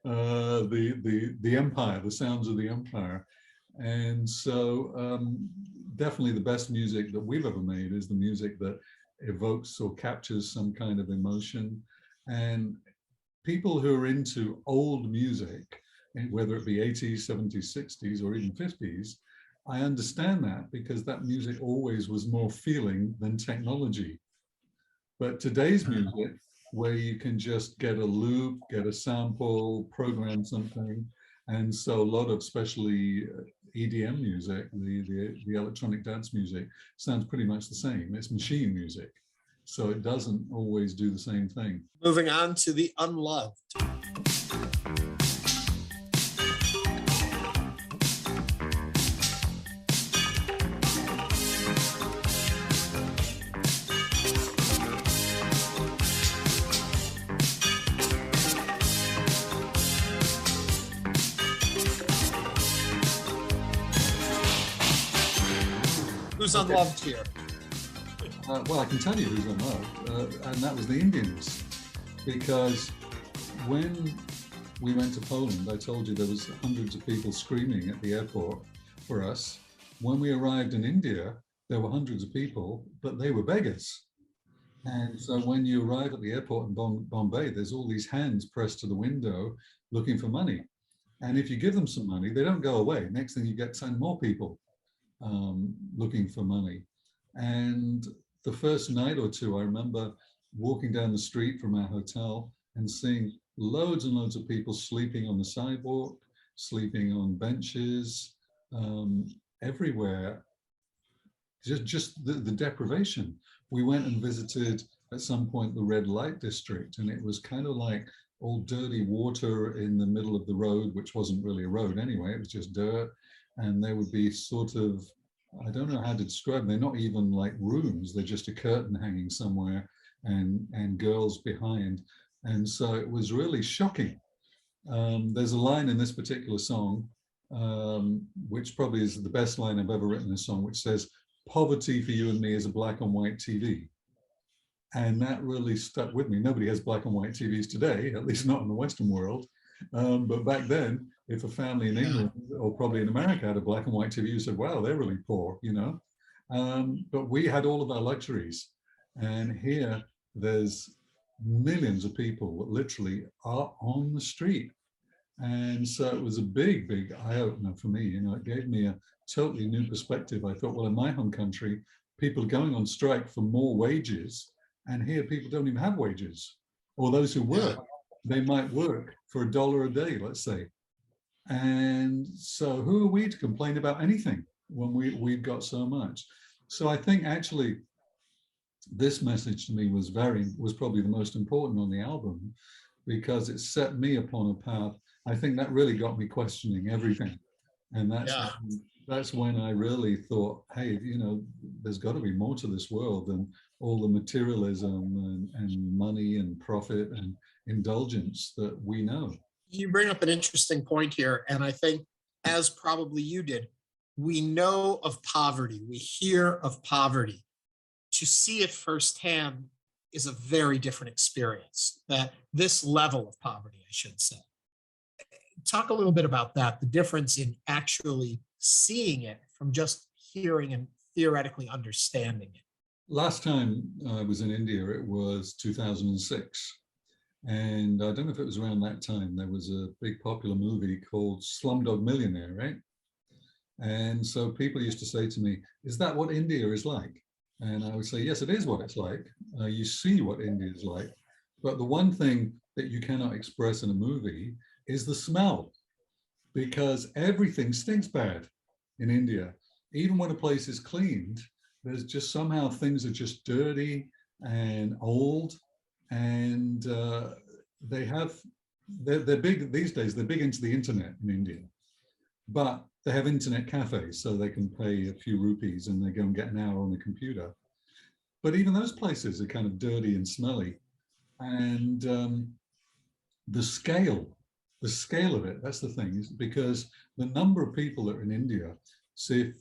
the Empire, the sounds of the Empire. And so definitely the best music that we've ever made is the music that evokes or captures some kind of emotion. And people who are into old music, whether it be 80s, 70s, 60s, or even 50s, I understand that, because that music always was more feeling than technology. But today's music, where you can just get a loop, get a sample, program something, and so a lot of, especially EDM music, the electronic dance music, sounds pretty much the same. It's machine music, so it doesn't always do the same thing. Moving on to the unloved. Who's unloved here? Well, I can tell you who's unloved, and that was the Indians, because when we went to Poland, I told you there was hundreds of people screaming at the airport for us. When we arrived in India, there were hundreds of people, but they were beggars. And so when you arrive at the airport in Bombay, there's all these hands pressed to the window looking for money. And if you give them some money, they don't go away. Next thing you get 10 more people. looking for money. And the first night or two, I remember walking down the street from our hotel and seeing loads and loads of people sleeping on the sidewalk, sleeping on benches, everywhere. Just the deprivation. We went and visited at some point the red light district, and it was kind of like all dirty water in the middle of the road, which wasn't really a road anyway, it was just dirt. And there would be sort of, I don't know how to describe them, they're not even like rooms, they're just a curtain hanging somewhere and girls behind. And so it was really shocking. There's a line in this particular song, which probably is the best line I've ever written in a song, which says, "Poverty for you and me is a black and white TV." And that really stuck with me. Nobody has black and white TVs today, at least not in the Western world. But back then, if a family in England or probably in America had a black and white TV, you said, wow, they're really poor, you know. But we had all of our luxuries. And here there's millions of people that literally are on the street. And so it was a big, big eye-opener for me. You know, it gave me a totally new perspective. I thought, well, in my home country, people are going on strike for more wages. And here people don't even have wages. Or those who work, they might work for $1 a day, let's say. And so who are we to complain about anything when we've got so much? So I think actually this message to me was probably the most important on the album, because it set me upon a path. I think that really got me questioning everything. And that's when I really thought, hey, you know, there's got to be more to this world than all the materialism and money and profit and indulgence that we know. You bring up an interesting point here, and I think, as probably you did, we know of poverty, we hear of poverty. To see it firsthand is a very different experience, that this level of poverty, I should say. Talk a little bit about that, the difference in actually seeing it from just hearing and theoretically understanding it. Last time I was in India, it was 2006. And I don't know if it was around that time, there was a big popular movie called Slumdog Millionaire, right? And so people used to say to me, is that what India is like? And I would say, yes, it is what it's like. You see what India is like. But the one thing that you cannot express in a movie is the smell, because everything stinks bad in India. Even when a place is cleaned, there's just somehow things are just dirty and old. And they're big these days, they're big into the internet in India, but they have internet cafes, so they can pay a few rupees and they go and get an hour on the computer. But even those places are kind of dirty and smelly. And the scale of it, that's the thing, is because the number of people that are in India, see,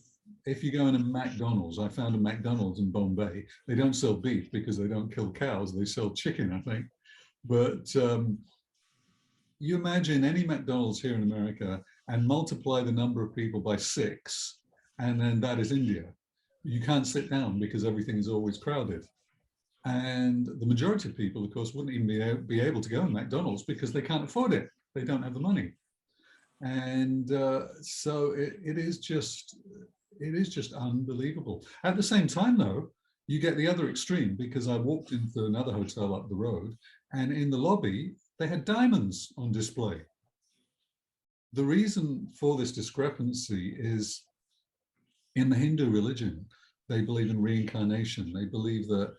if you go in a McDonald's, I found a McDonald's in Bombay, they don't sell beef because they don't kill cows, they sell chicken, I think. But you imagine any McDonald's here in America and multiply the number of people by 6, and then that is India. You can't sit down because everything is always crowded. And the majority of people, of course, wouldn't even be able to go to McDonald's because they can't afford it. They don't have the money. And so it is just unbelievable. At the same time, though, you get the other extreme, because I walked into another hotel up the road, and in the lobby, they had diamonds on display. The reason for this discrepancy is, in the Hindu religion, they believe in reincarnation. They believe that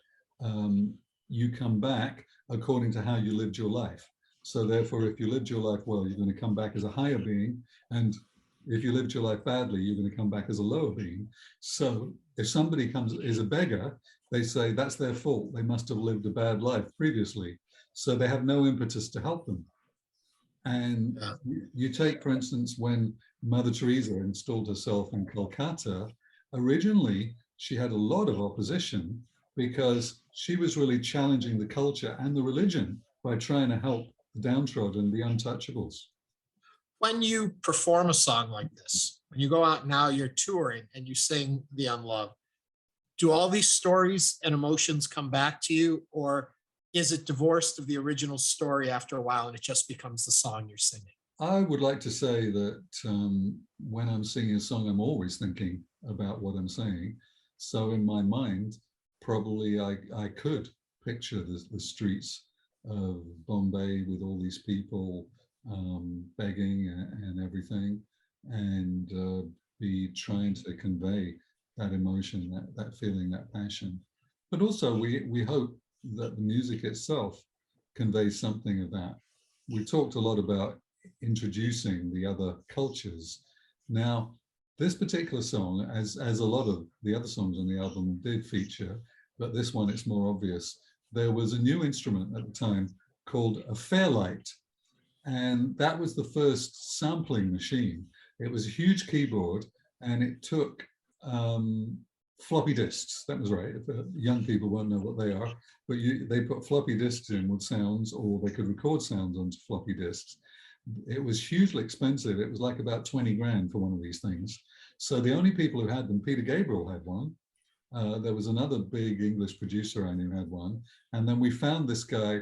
you come back according to how you lived your life. So therefore, if you lived your life well, you're going to come back as a higher being. And if you lived your life badly, you're going to come back as a lower being. So if somebody is a beggar, they say that's their fault. They must have lived a bad life previously. So they have no impetus to help them. And you take, for instance, when Mother Teresa installed herself in Kolkata, originally she had a lot of opposition because she was really challenging the culture and the religion by trying to help the downtrodden, the untouchables. When you perform a song like this, when you go out now, you're touring and you sing The Unloved, do all these stories and emotions come back to you, or is it divorced of the original story after a while and it just becomes the song you're singing? I would like to say that when I'm singing a song, I'm always thinking about what I'm saying. So in my mind, probably I could picture the streets of Bombay with all these people begging and everything, and be trying to convey that emotion, that feeling, that passion. But also we hope that the music itself conveys something of that. We talked a lot about introducing the other cultures. Now, this particular song, as a lot of the other songs on the album did feature, but this one it's more obvious, there was a new instrument at the time called a Fairlight. And that was the first sampling machine. It was a huge keyboard, and it took floppy disks. That was right. Young people won't know what they are, but they put floppy disks in with sounds, or they could record sounds onto floppy disks. It was hugely expensive. It was like about 20 grand for one of these things. So the only people who had them, Peter Gabriel had one. There was another big English producer I knew had one. And then we found this guy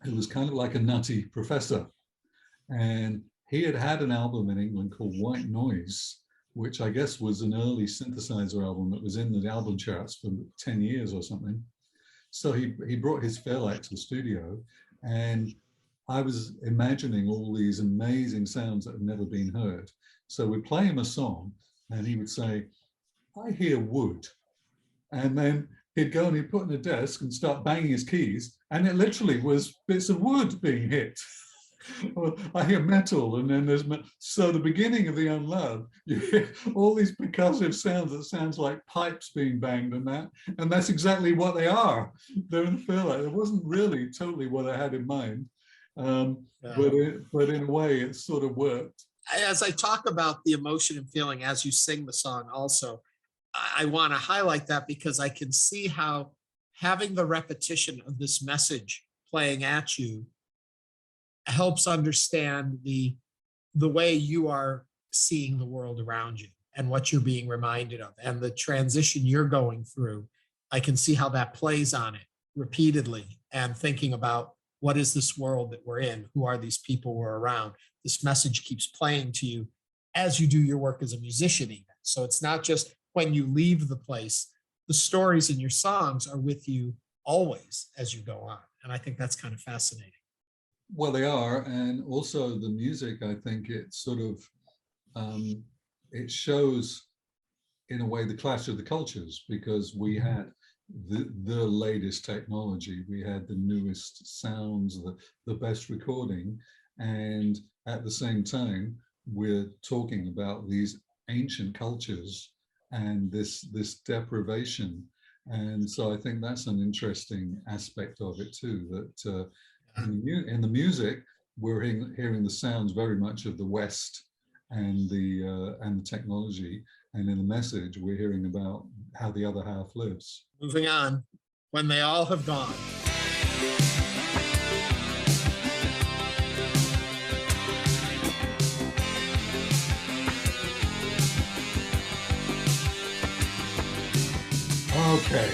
who was kind of like a nutty professor. And he had an album in England called White Noise, which I guess was an early synthesizer album that was in the album charts for 10 years or something. So he brought his Fairlight to the studio, and I was imagining all these amazing sounds that had never been heard. So we'd play him a song, and he would say, "I hear wood." And then he'd go and he'd put in a desk and start banging his keys, and it literally was bits of wood being hit. Or I hear metal, and then there's so the beginning of the Unloved, you hear all these percussive sounds that sounds like pipes being banged, and that's exactly what they are. They're in the Fairlight. It wasn't really totally what I had in mind, but in a way it sort of worked. As I talk about the emotion and feeling as you sing the song, also, I want to highlight that because I can see how having the repetition of this message playing at you helps understand the way you are seeing the world around you and what you're being reminded of and the transition you're going through. I can see how that plays on it repeatedly, and thinking about what is this world that we're in? Who are these people we're around? This message keeps playing to you as you do your work as a musician even. So it's not just when you leave the place, the stories in your songs are with you always as you go on. And I think that's kind of fascinating. Well, they are, and also the music, I think it sort of, it shows in a way the clash of the cultures, because we had the latest technology, we had the newest sounds, the best recording, and at the same time, we're talking about these ancient cultures and this deprivation. And so I think that's an interesting aspect of it too, that in the music, we're hearing the sounds very much of the West and the technology, and in the message, we're hearing about how the other half lives. Moving on, When They All Have Gone. Okay,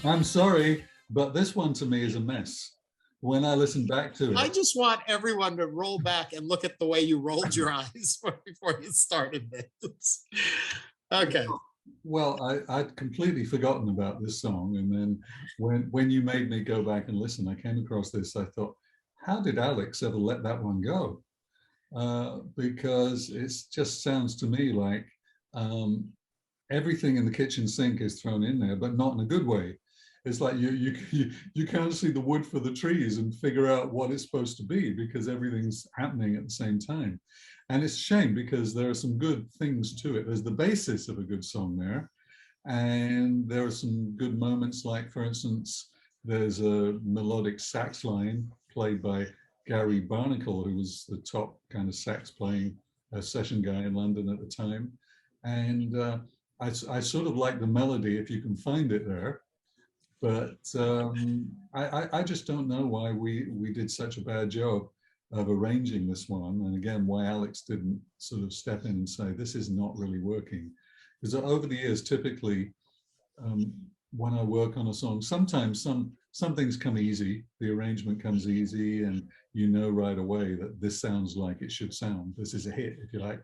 I'm sorry, but this one to me is a mess. When I listen back to it, I just want everyone to roll back and look at the way you rolled your eyes before you started this. Okay. well, I'd completely forgotten about this song, and then when you made me go back and listen, I came across this. I thought, how did Alex ever let that one go? Because it just sounds to me like everything in the kitchen sink is thrown in there, but not in a good way. It's like you can't see the wood for the trees and figure out what it's supposed to be, because everything's happening at the same time. And it's a shame, because there are some good things to it. There's the basis of a good song there. And there are some good moments, like, for instance, there's a melodic sax line played by Gary Barnacle, who was the top kind of sax playing session guy in London at the time. And I sort of like the melody, if you can find it there. But I just don't know why we did such a bad job of arranging this one. And again, why Alex didn't sort of step in and say, this is not really working. Because over the years, typically, when I work on a song, sometimes some things come easy, the arrangement comes easy, and you know right away that this sounds like it should sound. This is a hit, if you like.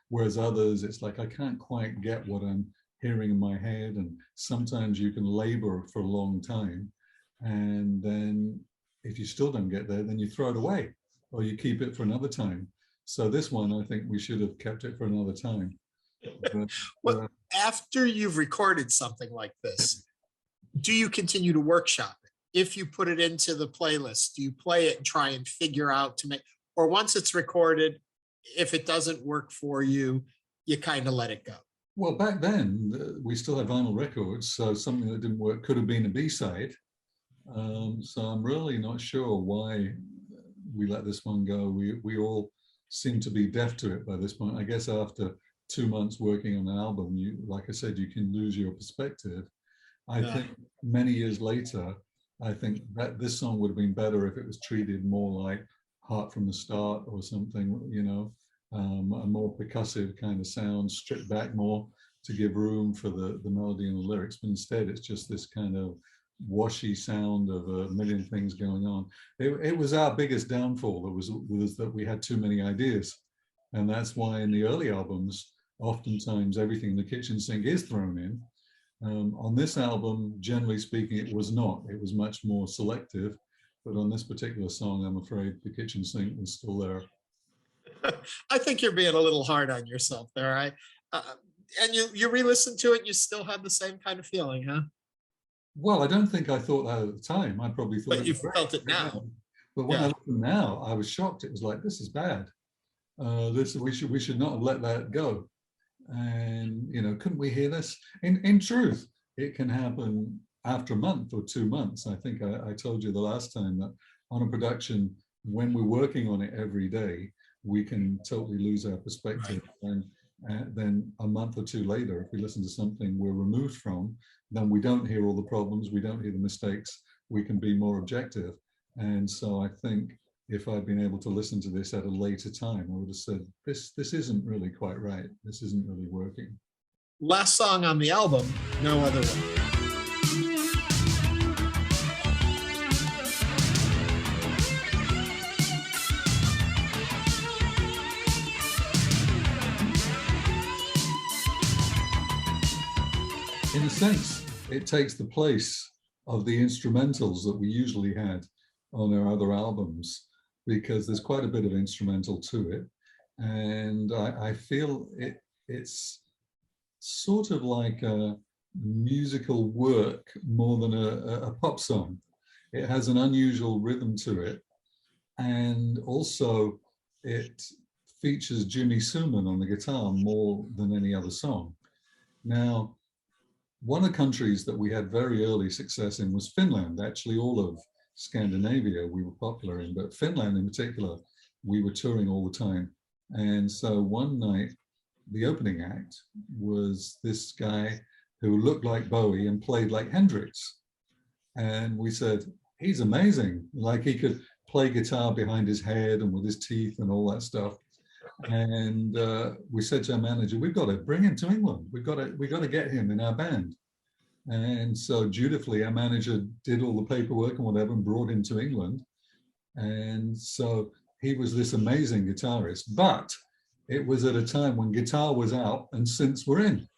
whereas others, it's like, I can't quite get what I'm hearing in my head. And sometimes you can labor for a long time. And then if you still don't get there, then you throw it away or you keep it for another time. So this one, I think we should have kept it for another time. But, Well, after you've recorded something like this, do you continue to workshop it? If you put it into the playlist, do you play it and try and figure out to make, or once it's recorded, if it doesn't work for you, you kind of let it go? well, back then, we still had vinyl records, so something that didn't work could have been a B-side. So I'm really not sure why we let this one go. We all seem to be deaf to it by this point. I guess after 2 months working on an album, you, like I said, you can lose your perspective. I think many years later, I think that this song would have been better if it was treated more like Heart from the Start or something, you know, a more percussive kind of sound, stripped back more to give room for the melody and the lyrics. But instead, it's just this kind of washy sound of a million things going on. It was our biggest downfall. Was that we had too many ideas. And that's why in the early albums, oftentimes everything in the kitchen sink is thrown in. On this album, generally speaking, it was not. It was much more selective. But on this particular song, I'm afraid the kitchen sink was still there. I think you're being a little hard on yourself there. And you re-listen to it, you still have the same kind of feeling, huh? Well, I don't think I thought that at the time. I probably thought. But you felt it now. But when I listen now, I was shocked. It was like, this is bad. We should not have let that go. And you know, couldn't we hear this? In truth, it can happen after a month or 2 months. I think I told you the last time that on a production, when we're working on it every day, we can totally lose our perspective. Right. And then a month or two later, if we listen to something we're removed from, then we don't hear all the problems, we don't hear the mistakes, we can be more objective. And so I think if I'd been able to listen to this at a later time, I would have said, this isn't really quite right. This isn't really working. Last song on the album, No Other Way. In a sense, it takes the place of the instrumentals that we usually had on our other albums, because there's quite a bit of instrumental to it. And I feel it's sort of like a musical work more than a pop song. It has an unusual rhythm to it. And also it features Jimmy Suman on the guitar more than any other song. Now, one of the countries that we had very early success in was Finland. Actually, all of Scandinavia we were popular in, but Finland in particular, we were touring all the time. And so one night, the opening act was this guy who looked like Bowie and played like Hendrix. And we said, he's amazing. Like he could play guitar behind his head and with his teeth and all that stuff. And we said to our manager, we've got to bring him to England. We've got to get him in our band. And so dutifully, our manager did all the paperwork and whatever and brought him to England. And so he was this amazing guitarist, but it was at a time when guitar was out and synths were in.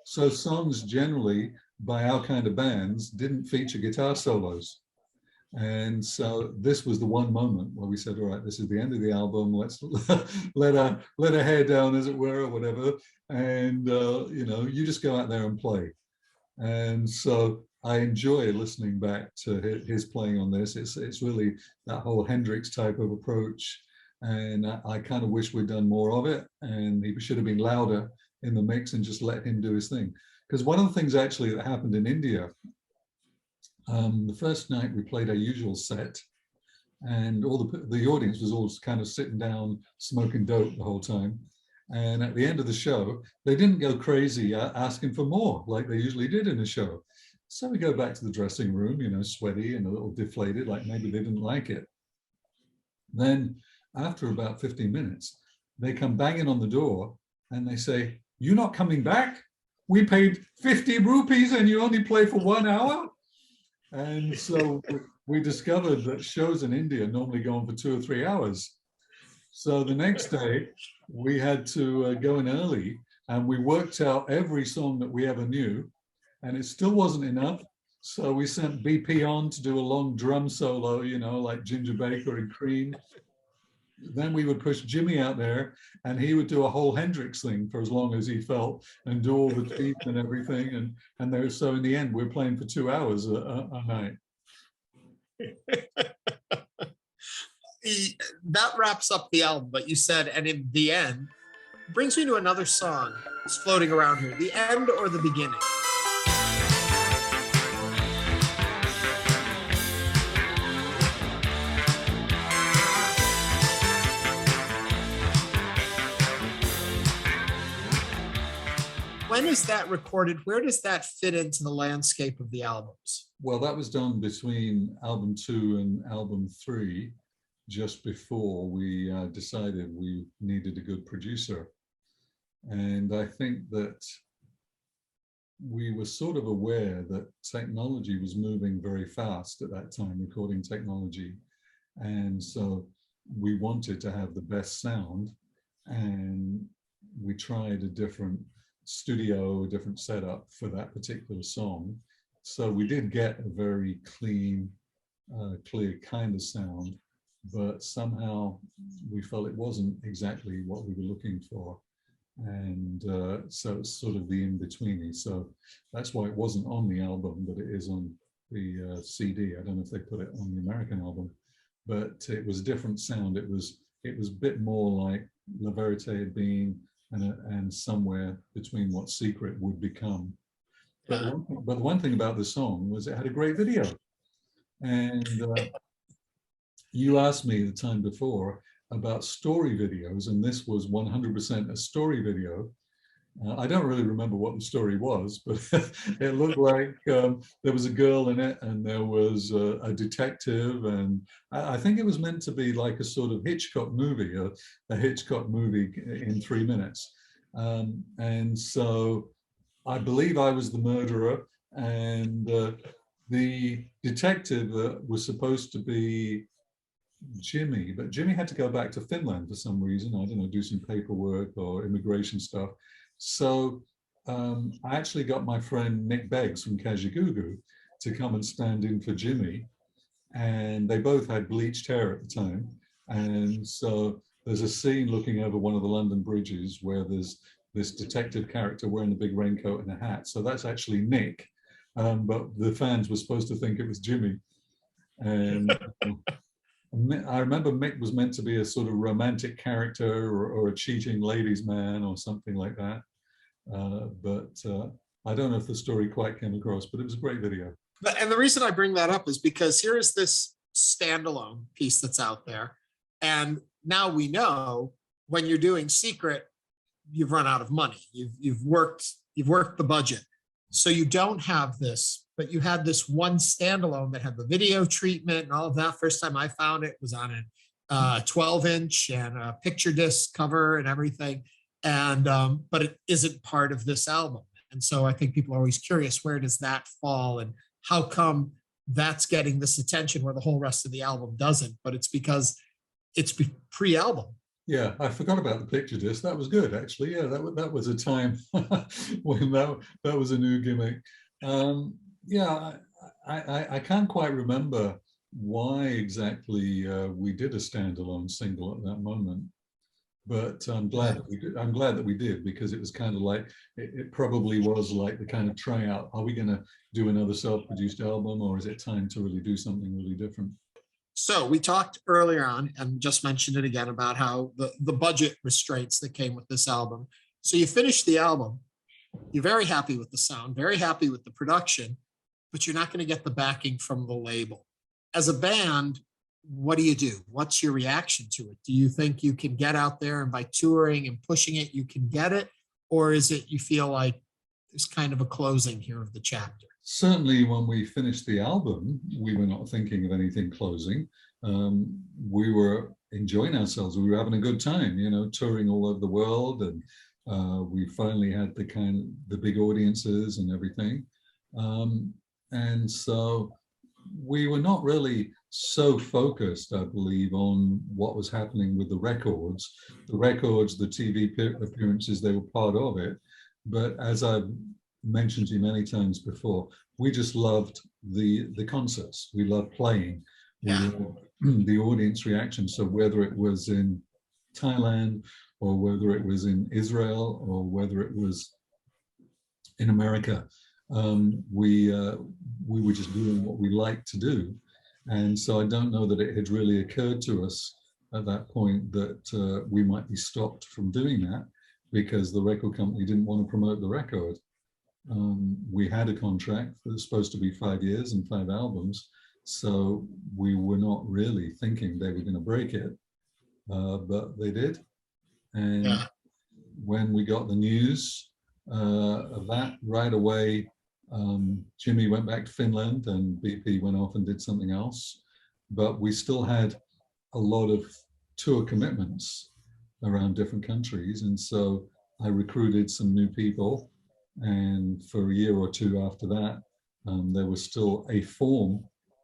So songs generally by our kind of bands didn't feature guitar solos. And so this was the one moment where we said, all right, this is the end of the album. Let's let her hair down, as it were, or whatever. And, you know, you just go out there and play. And so I enjoy listening back to his playing on this. It's really that whole Hendrix type of approach. And I kind of wish we'd done more of it. And he should have been louder in the mix and just let him do his thing. Because one of the things actually that happened in India, the first night we played our usual set, and all the audience was all kind of sitting down smoking dope the whole time. And at the end of the show, they didn't go crazy asking for more like they usually did in a show. So we go back to the dressing room, you know, sweaty and a little deflated, like maybe they didn't like it. Then after about 15 minutes, they come banging on the door and they say, "You're not coming back? We paid 50 rupees and you only play for 1 hour?" And so we discovered that shows in India normally go on for 2 or 3 hours. So the next day we had to go in early, and we worked out every song that we ever knew, and it still wasn't enough. So we sent BP on to do a long drum solo, you know, like Ginger Baker and Cream. Then we would push Jimmy out there, and he would do a whole Hendrix thing for as long as he felt, and do all the teeth and everything. And there, so in the end, we're playing for 2 hours a night. That wraps up the album, but you said, and in the end, brings me to another song that's floating around here. The end or the beginning? When is that recorded? Where does that fit into the landscape of the albums? Well, that was done between album 2 and album 3, just before we decided we needed a good producer. And I think that we were sort of aware that technology was moving very fast at that time, recording technology. And so we wanted to have the best sound, and we tried a different studio, a different setup for that particular song. So we did get a very clean, clear kind of sound, but somehow we felt it wasn't exactly what we were looking for. And so it's sort of the in-betweeny. So that's why it wasn't on the album, but it is on the CD. I don't know if they put it on the American album, but it was a different sound. It was a bit more like La Verite had been, and somewhere between what Secret would become. But the one thing about the song was it had a great video. And you asked me the time before about story videos, and this was 100% a story video. I don't really remember what the story was, but it looked like there was a girl in it, and there was a detective, and I think it was meant to be like a sort of Hitchcock movie, a Hitchcock movie in 3 minutes. And so I believe I was the murderer, and the detective was supposed to be Jimmy, but Jimmy had to go back to Finland for some reason. I don't know, do some paperwork or immigration stuff. So I actually got my friend Nick Beggs from Kajagoogoo to come and stand in for Jimmy. And they both had bleached hair at the time. And so there's a scene looking over one of the London bridges where there's this detective character wearing a big raincoat and a hat. So that's actually Nick. But the fans were supposed to think it was Jimmy. And I remember Mick was meant to be a sort of romantic character, or a cheating ladies' man or something like that. But I don't know if the story quite came across, but it was a great video. And the reason I bring that up is because here is this standalone piece that's out there. And now we know when you're doing Secret, you've run out of money. You've worked the budget. So you don't have this, but you had this one standalone that had the video treatment and all of that. First time I found it was on a 12-inch and a picture disc cover and everything. And but it isn't part of this album. And so I think people are always curious, where does that fall, and how come that's getting this attention where the whole rest of the album doesn't? But it's because it's pre-album. Yeah, I forgot about the picture disc. That was good, actually. Yeah, that was a time when that was a new gimmick. Yeah, I can't quite remember why exactly we did a standalone single at that moment, but I'm glad that we did, because it was kind of like it probably was like the kind of tryout. Are we going to do another self-produced album, or is it time to really do something really different? So we talked earlier on, and just mentioned it again, about how the budget restraints that came with this album. So you finished the album, you're very happy with the sound, very happy with the production, but you're not going to get the backing from the label. As a band, what do you do? What's your reaction to it? Do you think you can get out there and by touring and pushing it, you can get it? Or is it you feel like there's kind of a closing here of the chapter? Certainly when we finished the album, we were not thinking of anything closing. We were enjoying ourselves. We were having a good time, you know, touring all over the world. And we finally had the big audiences and everything. And so we were not really so focused, I believe, on what was happening with the records, the TV appearances, they were part of it. But as I've mentioned to you many times before, we just loved the concerts. We loved playing. We loved the audience reaction. So whether it was in Thailand, or whether it was in Israel, or whether it was in America, we were just doing what we liked to do. And so I don't know that it had really occurred to us at that point that we might be stopped from doing that because the record company didn't want to promote the record. We had a contract that was supposed to be 5 years and 5 albums, so we were not really thinking they were going to break it, but they did. And when we got the news of that, right away, Jimmy went back to Finland and BP went off and did something else. But we still had a lot of tour commitments around different countries. And so I recruited some new people. And for a year or two after that, there was still a form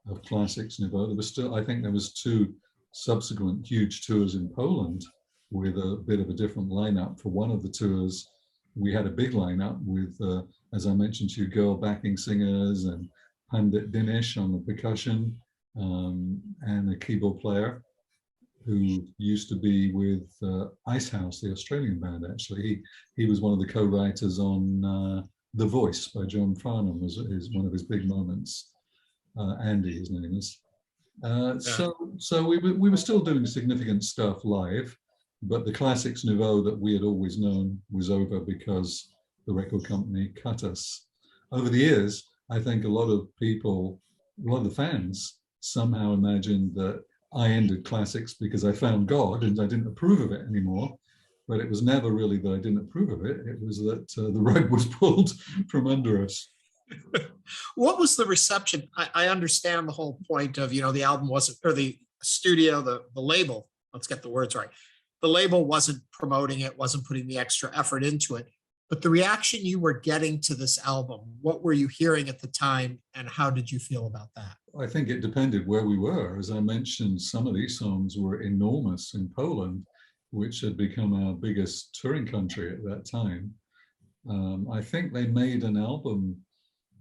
of Classix Nouveaux. There was still, I think there was 2 subsequent huge tours in Poland with a bit of a different lineup. For one of the tours, we had a big lineup with, as I mentioned to you, girl backing singers and Pandit Dinesh on the percussion, and a keyboard player who used to be with Icehouse, the Australian band, actually. He was one of the co-writers on The Voice by John Farnham, is one of his big moments. Andy, his name is. So we were still doing significant stuff live, but the Classix Nouveaux that we had always known was over because the record company cut us. Over the years, I think a lot of people, a lot of the fans somehow imagined that I ended Classix because I found God and I didn't approve of it anymore. But it was never really that I didn't approve of it. It was that the rug was pulled from under us. What was the reception? I understand the whole point of, the album wasn't, or the studio, the label, let's get the words right. The label wasn't promoting it, wasn't putting the extra effort into it. But the reaction you were getting to this album, what were you hearing at the time and how did you feel about that? I think it depended where we were. As I mentioned, some of these songs were enormous in Poland, which had become our biggest touring country at that time. I think they made an album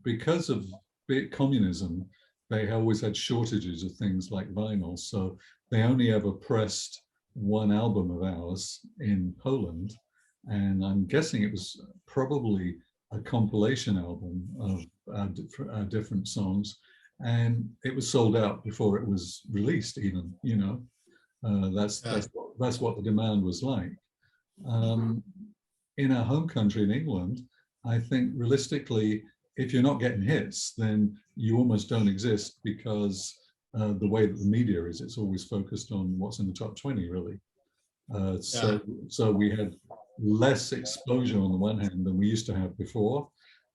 because of communism. They always had shortages of things like vinyl, so they only ever pressed one album of ours in Poland, and I'm guessing it was probably a compilation album of our different songs, and it was sold out before it was released even, that's what the demand was like. In our home country in England, I think realistically, if you're not getting hits, then you almost don't exist because the way that the media is, it's always focused on what's in the top 20, really. So we had less exposure on the one hand than we used to have before.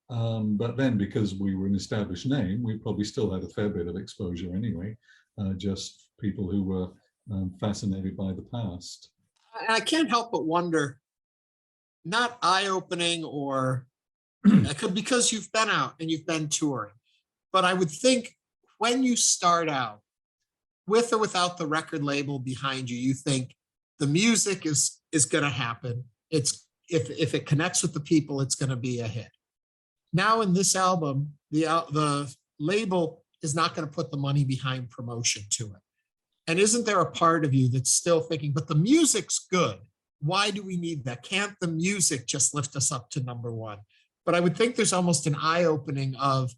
But then because we were an established name, we probably still had a fair bit of exposure anyway, just people who were fascinated by the past. I can't help but wonder, not eye-opening or because you've been out and you've been touring, but I would think when you start out, with or without the record label behind you, you think the music is going to happen. It's if it connects with the people, it's going to be a hit. Now in this album, the label is not going to put the money behind promotion to it. And isn't there a part of you that's still thinking, but the music's good. Why do we need that? Can't the music just lift us up to #1? But I would think there's almost an eye-opening of,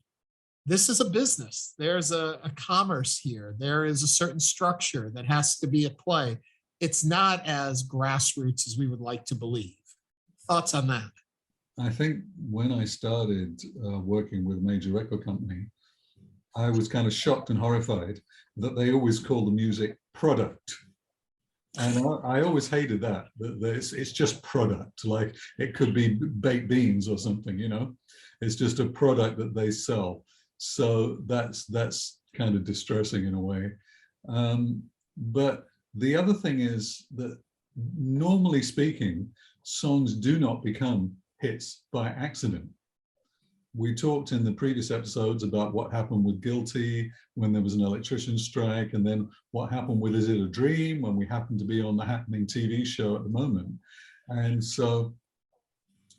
this is a business. There's a commerce here. There is a certain structure that has to be at play. It's not as grassroots as we would like to believe. Thoughts on that? I think when I started working with a major record company, I was kind of shocked and horrified that they always call the music product. And I always hated that it's just product, like it could be baked beans or something, it's just a product that they sell. So that's kind of distressing in a way. But the other thing is that normally speaking, songs do not become hits by accident. we talked in the previous episodes about what happened with Guilty when there was an electrician strike, and then what happened with Is It a Dream when we happen to be on the happening TV show at the moment. And so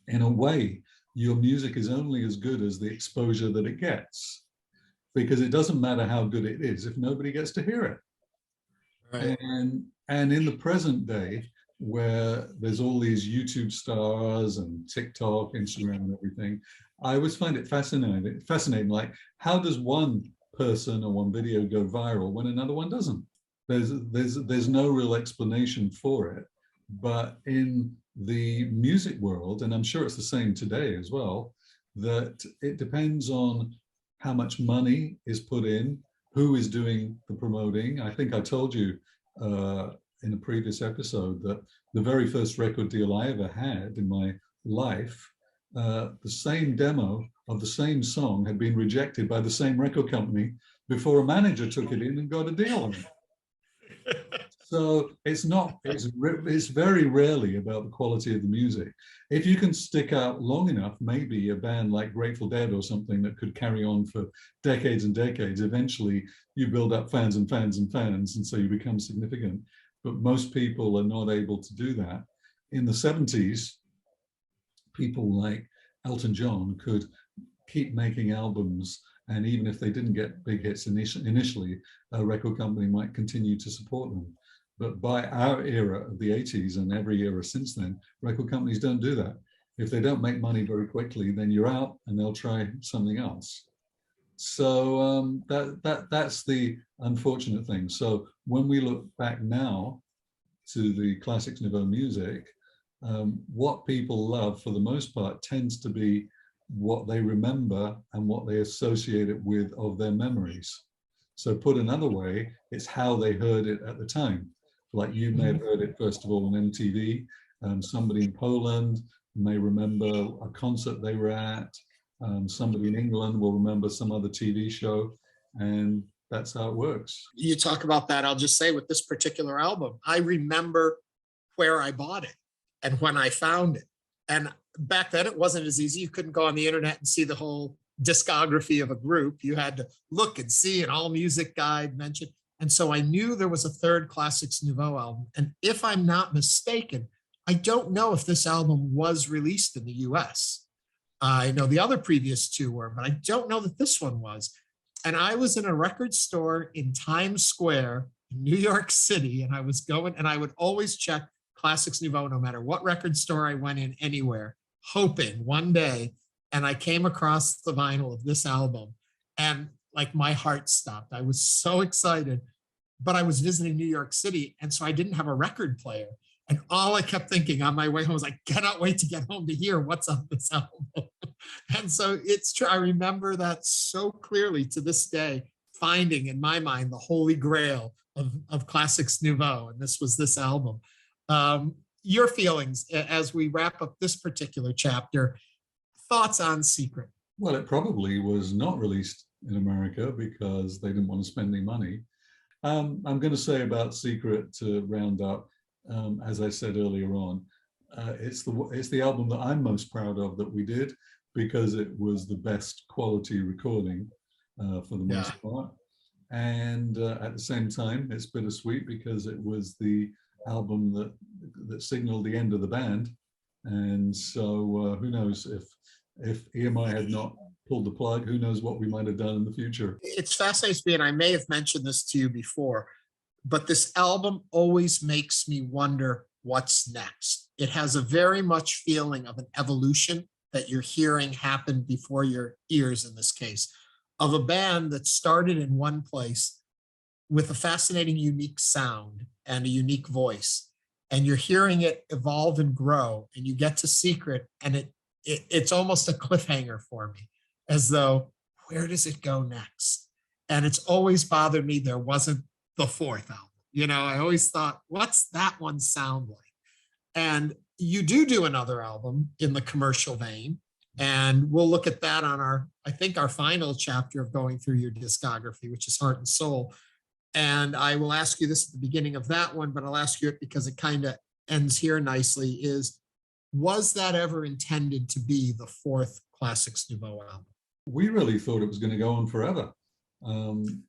in a way, your music is only as good as the exposure that it gets, because it doesn't matter how good it is if nobody gets to hear it. Right. And in the present day, where there's all these YouTube stars and TikTok, Instagram, and everything, I always find it fascinating. Like, how does one person or one video go viral when another one doesn't? There's no real explanation for it. But in the music world, and I'm sure it's the same today as well, that it depends on how much money is put in, who is doing the promoting. I think I told you in a previous episode that the very first record deal I ever had in my life, the same demo of the same song had been rejected by the same record company before a manager took it in and got a deal on it. So it's very rarely about the quality of the music. If you can stick out long enough, maybe a band like Grateful Dead or something that could carry on for decades and decades, eventually you build up fans and fans and fans, and so you become significant. But most people are not able to do that. In the 70s, people like Elton John could keep making albums, and even if they didn't get big hits initially, a record company might continue to support them. But by our era of the 80s and every era since then, record companies don't do that. If they don't make money very quickly, then you're out and they'll try something else. So that's the unfortunate thing. So when we look back now to the Classix Nouveaux music, what people love for the most part tends to be what they remember and what they associate it with of their memories. So put another way, it's how they heard it at the time. Like, you may have heard it first of all on MTV. Somebody in Poland may remember a concert they were at. Somebody in England will remember some other TV show, and that's how it works. You talk about that, I'll just say with this particular album, I remember where I bought it and when I found it. And back then it wasn't as easy. You couldn't go on the internet and see the whole discography of a group. You had to look and see an All Music Guide mentioned. And so I knew there was a third Classix Nouveaux album. And if I'm not mistaken, I don't know if this album was released in the US. I know the other previous two were, but I don't know that this one was. And I was in a record store in Times Square in New York City, and I was going, and I would always check Classix Nouveaux no matter what record store I went in anywhere, hoping one day, and I came across the vinyl of this album, and like my heart stopped. I was so excited, but I was visiting New York City, and so I didn't have a record player. And all I kept thinking on my way home was, I cannot wait to get home to hear what's on this album. And so it's true. I remember that so clearly to this day, finding in my mind the holy grail of Classix Nouveaux. And this was this album. Your feelings as we wrap up this particular chapter, thoughts on Secret? Well, it probably was not released in America because they didn't want to spend any money. I'm going to say about Secret to round up, as I said earlier on, it's the album that I'm most proud of that we did, because it was the best quality recording for the most part. And at the same time, it's bittersweet because it was the album that signaled the end of the band. And so who knows, if EMI had not pulled the plug, who knows what we might have done in the future. It's fascinating to me, and I may have mentioned this to you before, but this album always makes me wonder what's next. It has a very much feeling of an evolution that you're hearing happen before your ears, in this case, of a band that started in one place with a fascinating, unique sound and a unique voice. And you're hearing it evolve and grow, and you get to Secret, and it's almost a cliffhanger for me, as though, where does it go next? And it's always bothered me there wasn't the fourth album. You know, I always thought, what's that one sound like? And you do another album in the commercial vein, and we'll look at that on I think our final chapter of going through your discography, which is Heart and Soul. And I will ask you this at the beginning of that one, but I'll ask you it because it kind of ends here nicely, was that ever intended to be the fourth Classix Nouveaux album? We really thought it was going to go on forever.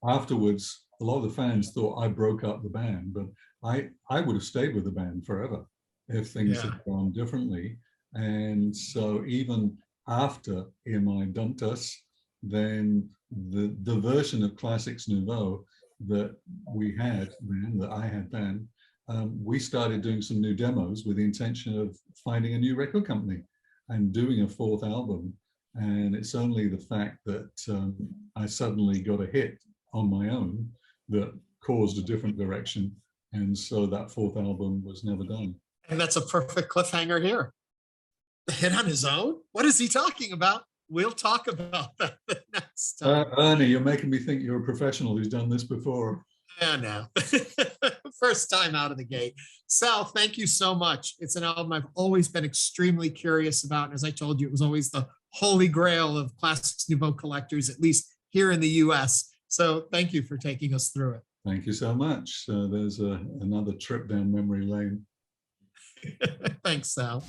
Afterwards, a lot of the fans thought I broke up the band, but I would have stayed with the band forever if things Yeah. had gone differently. And so even after EMI dumped us, then the version of Classix Nouveaux that we had then, that I had then, we started doing some new demos with the intention of finding a new record company and doing a fourth album. And it's only the fact that I suddenly got a hit on my own that caused a different direction. And so that fourth album was never done. And that's a perfect cliffhanger here. The hit on his own? What is he talking about? We'll talk about that the next time. Ernie, you're making me think you're a professional who's done this before. Yeah, no. First time out of the gate. Sal, thank you so much. It's an album I've always been extremely curious about. And as I told you, it was always the holy grail of Classix Nouveaux collectors, at least here in the US. So thank you for taking us through it. Thank you so much. There's another trip down memory lane. Thanks, Sal.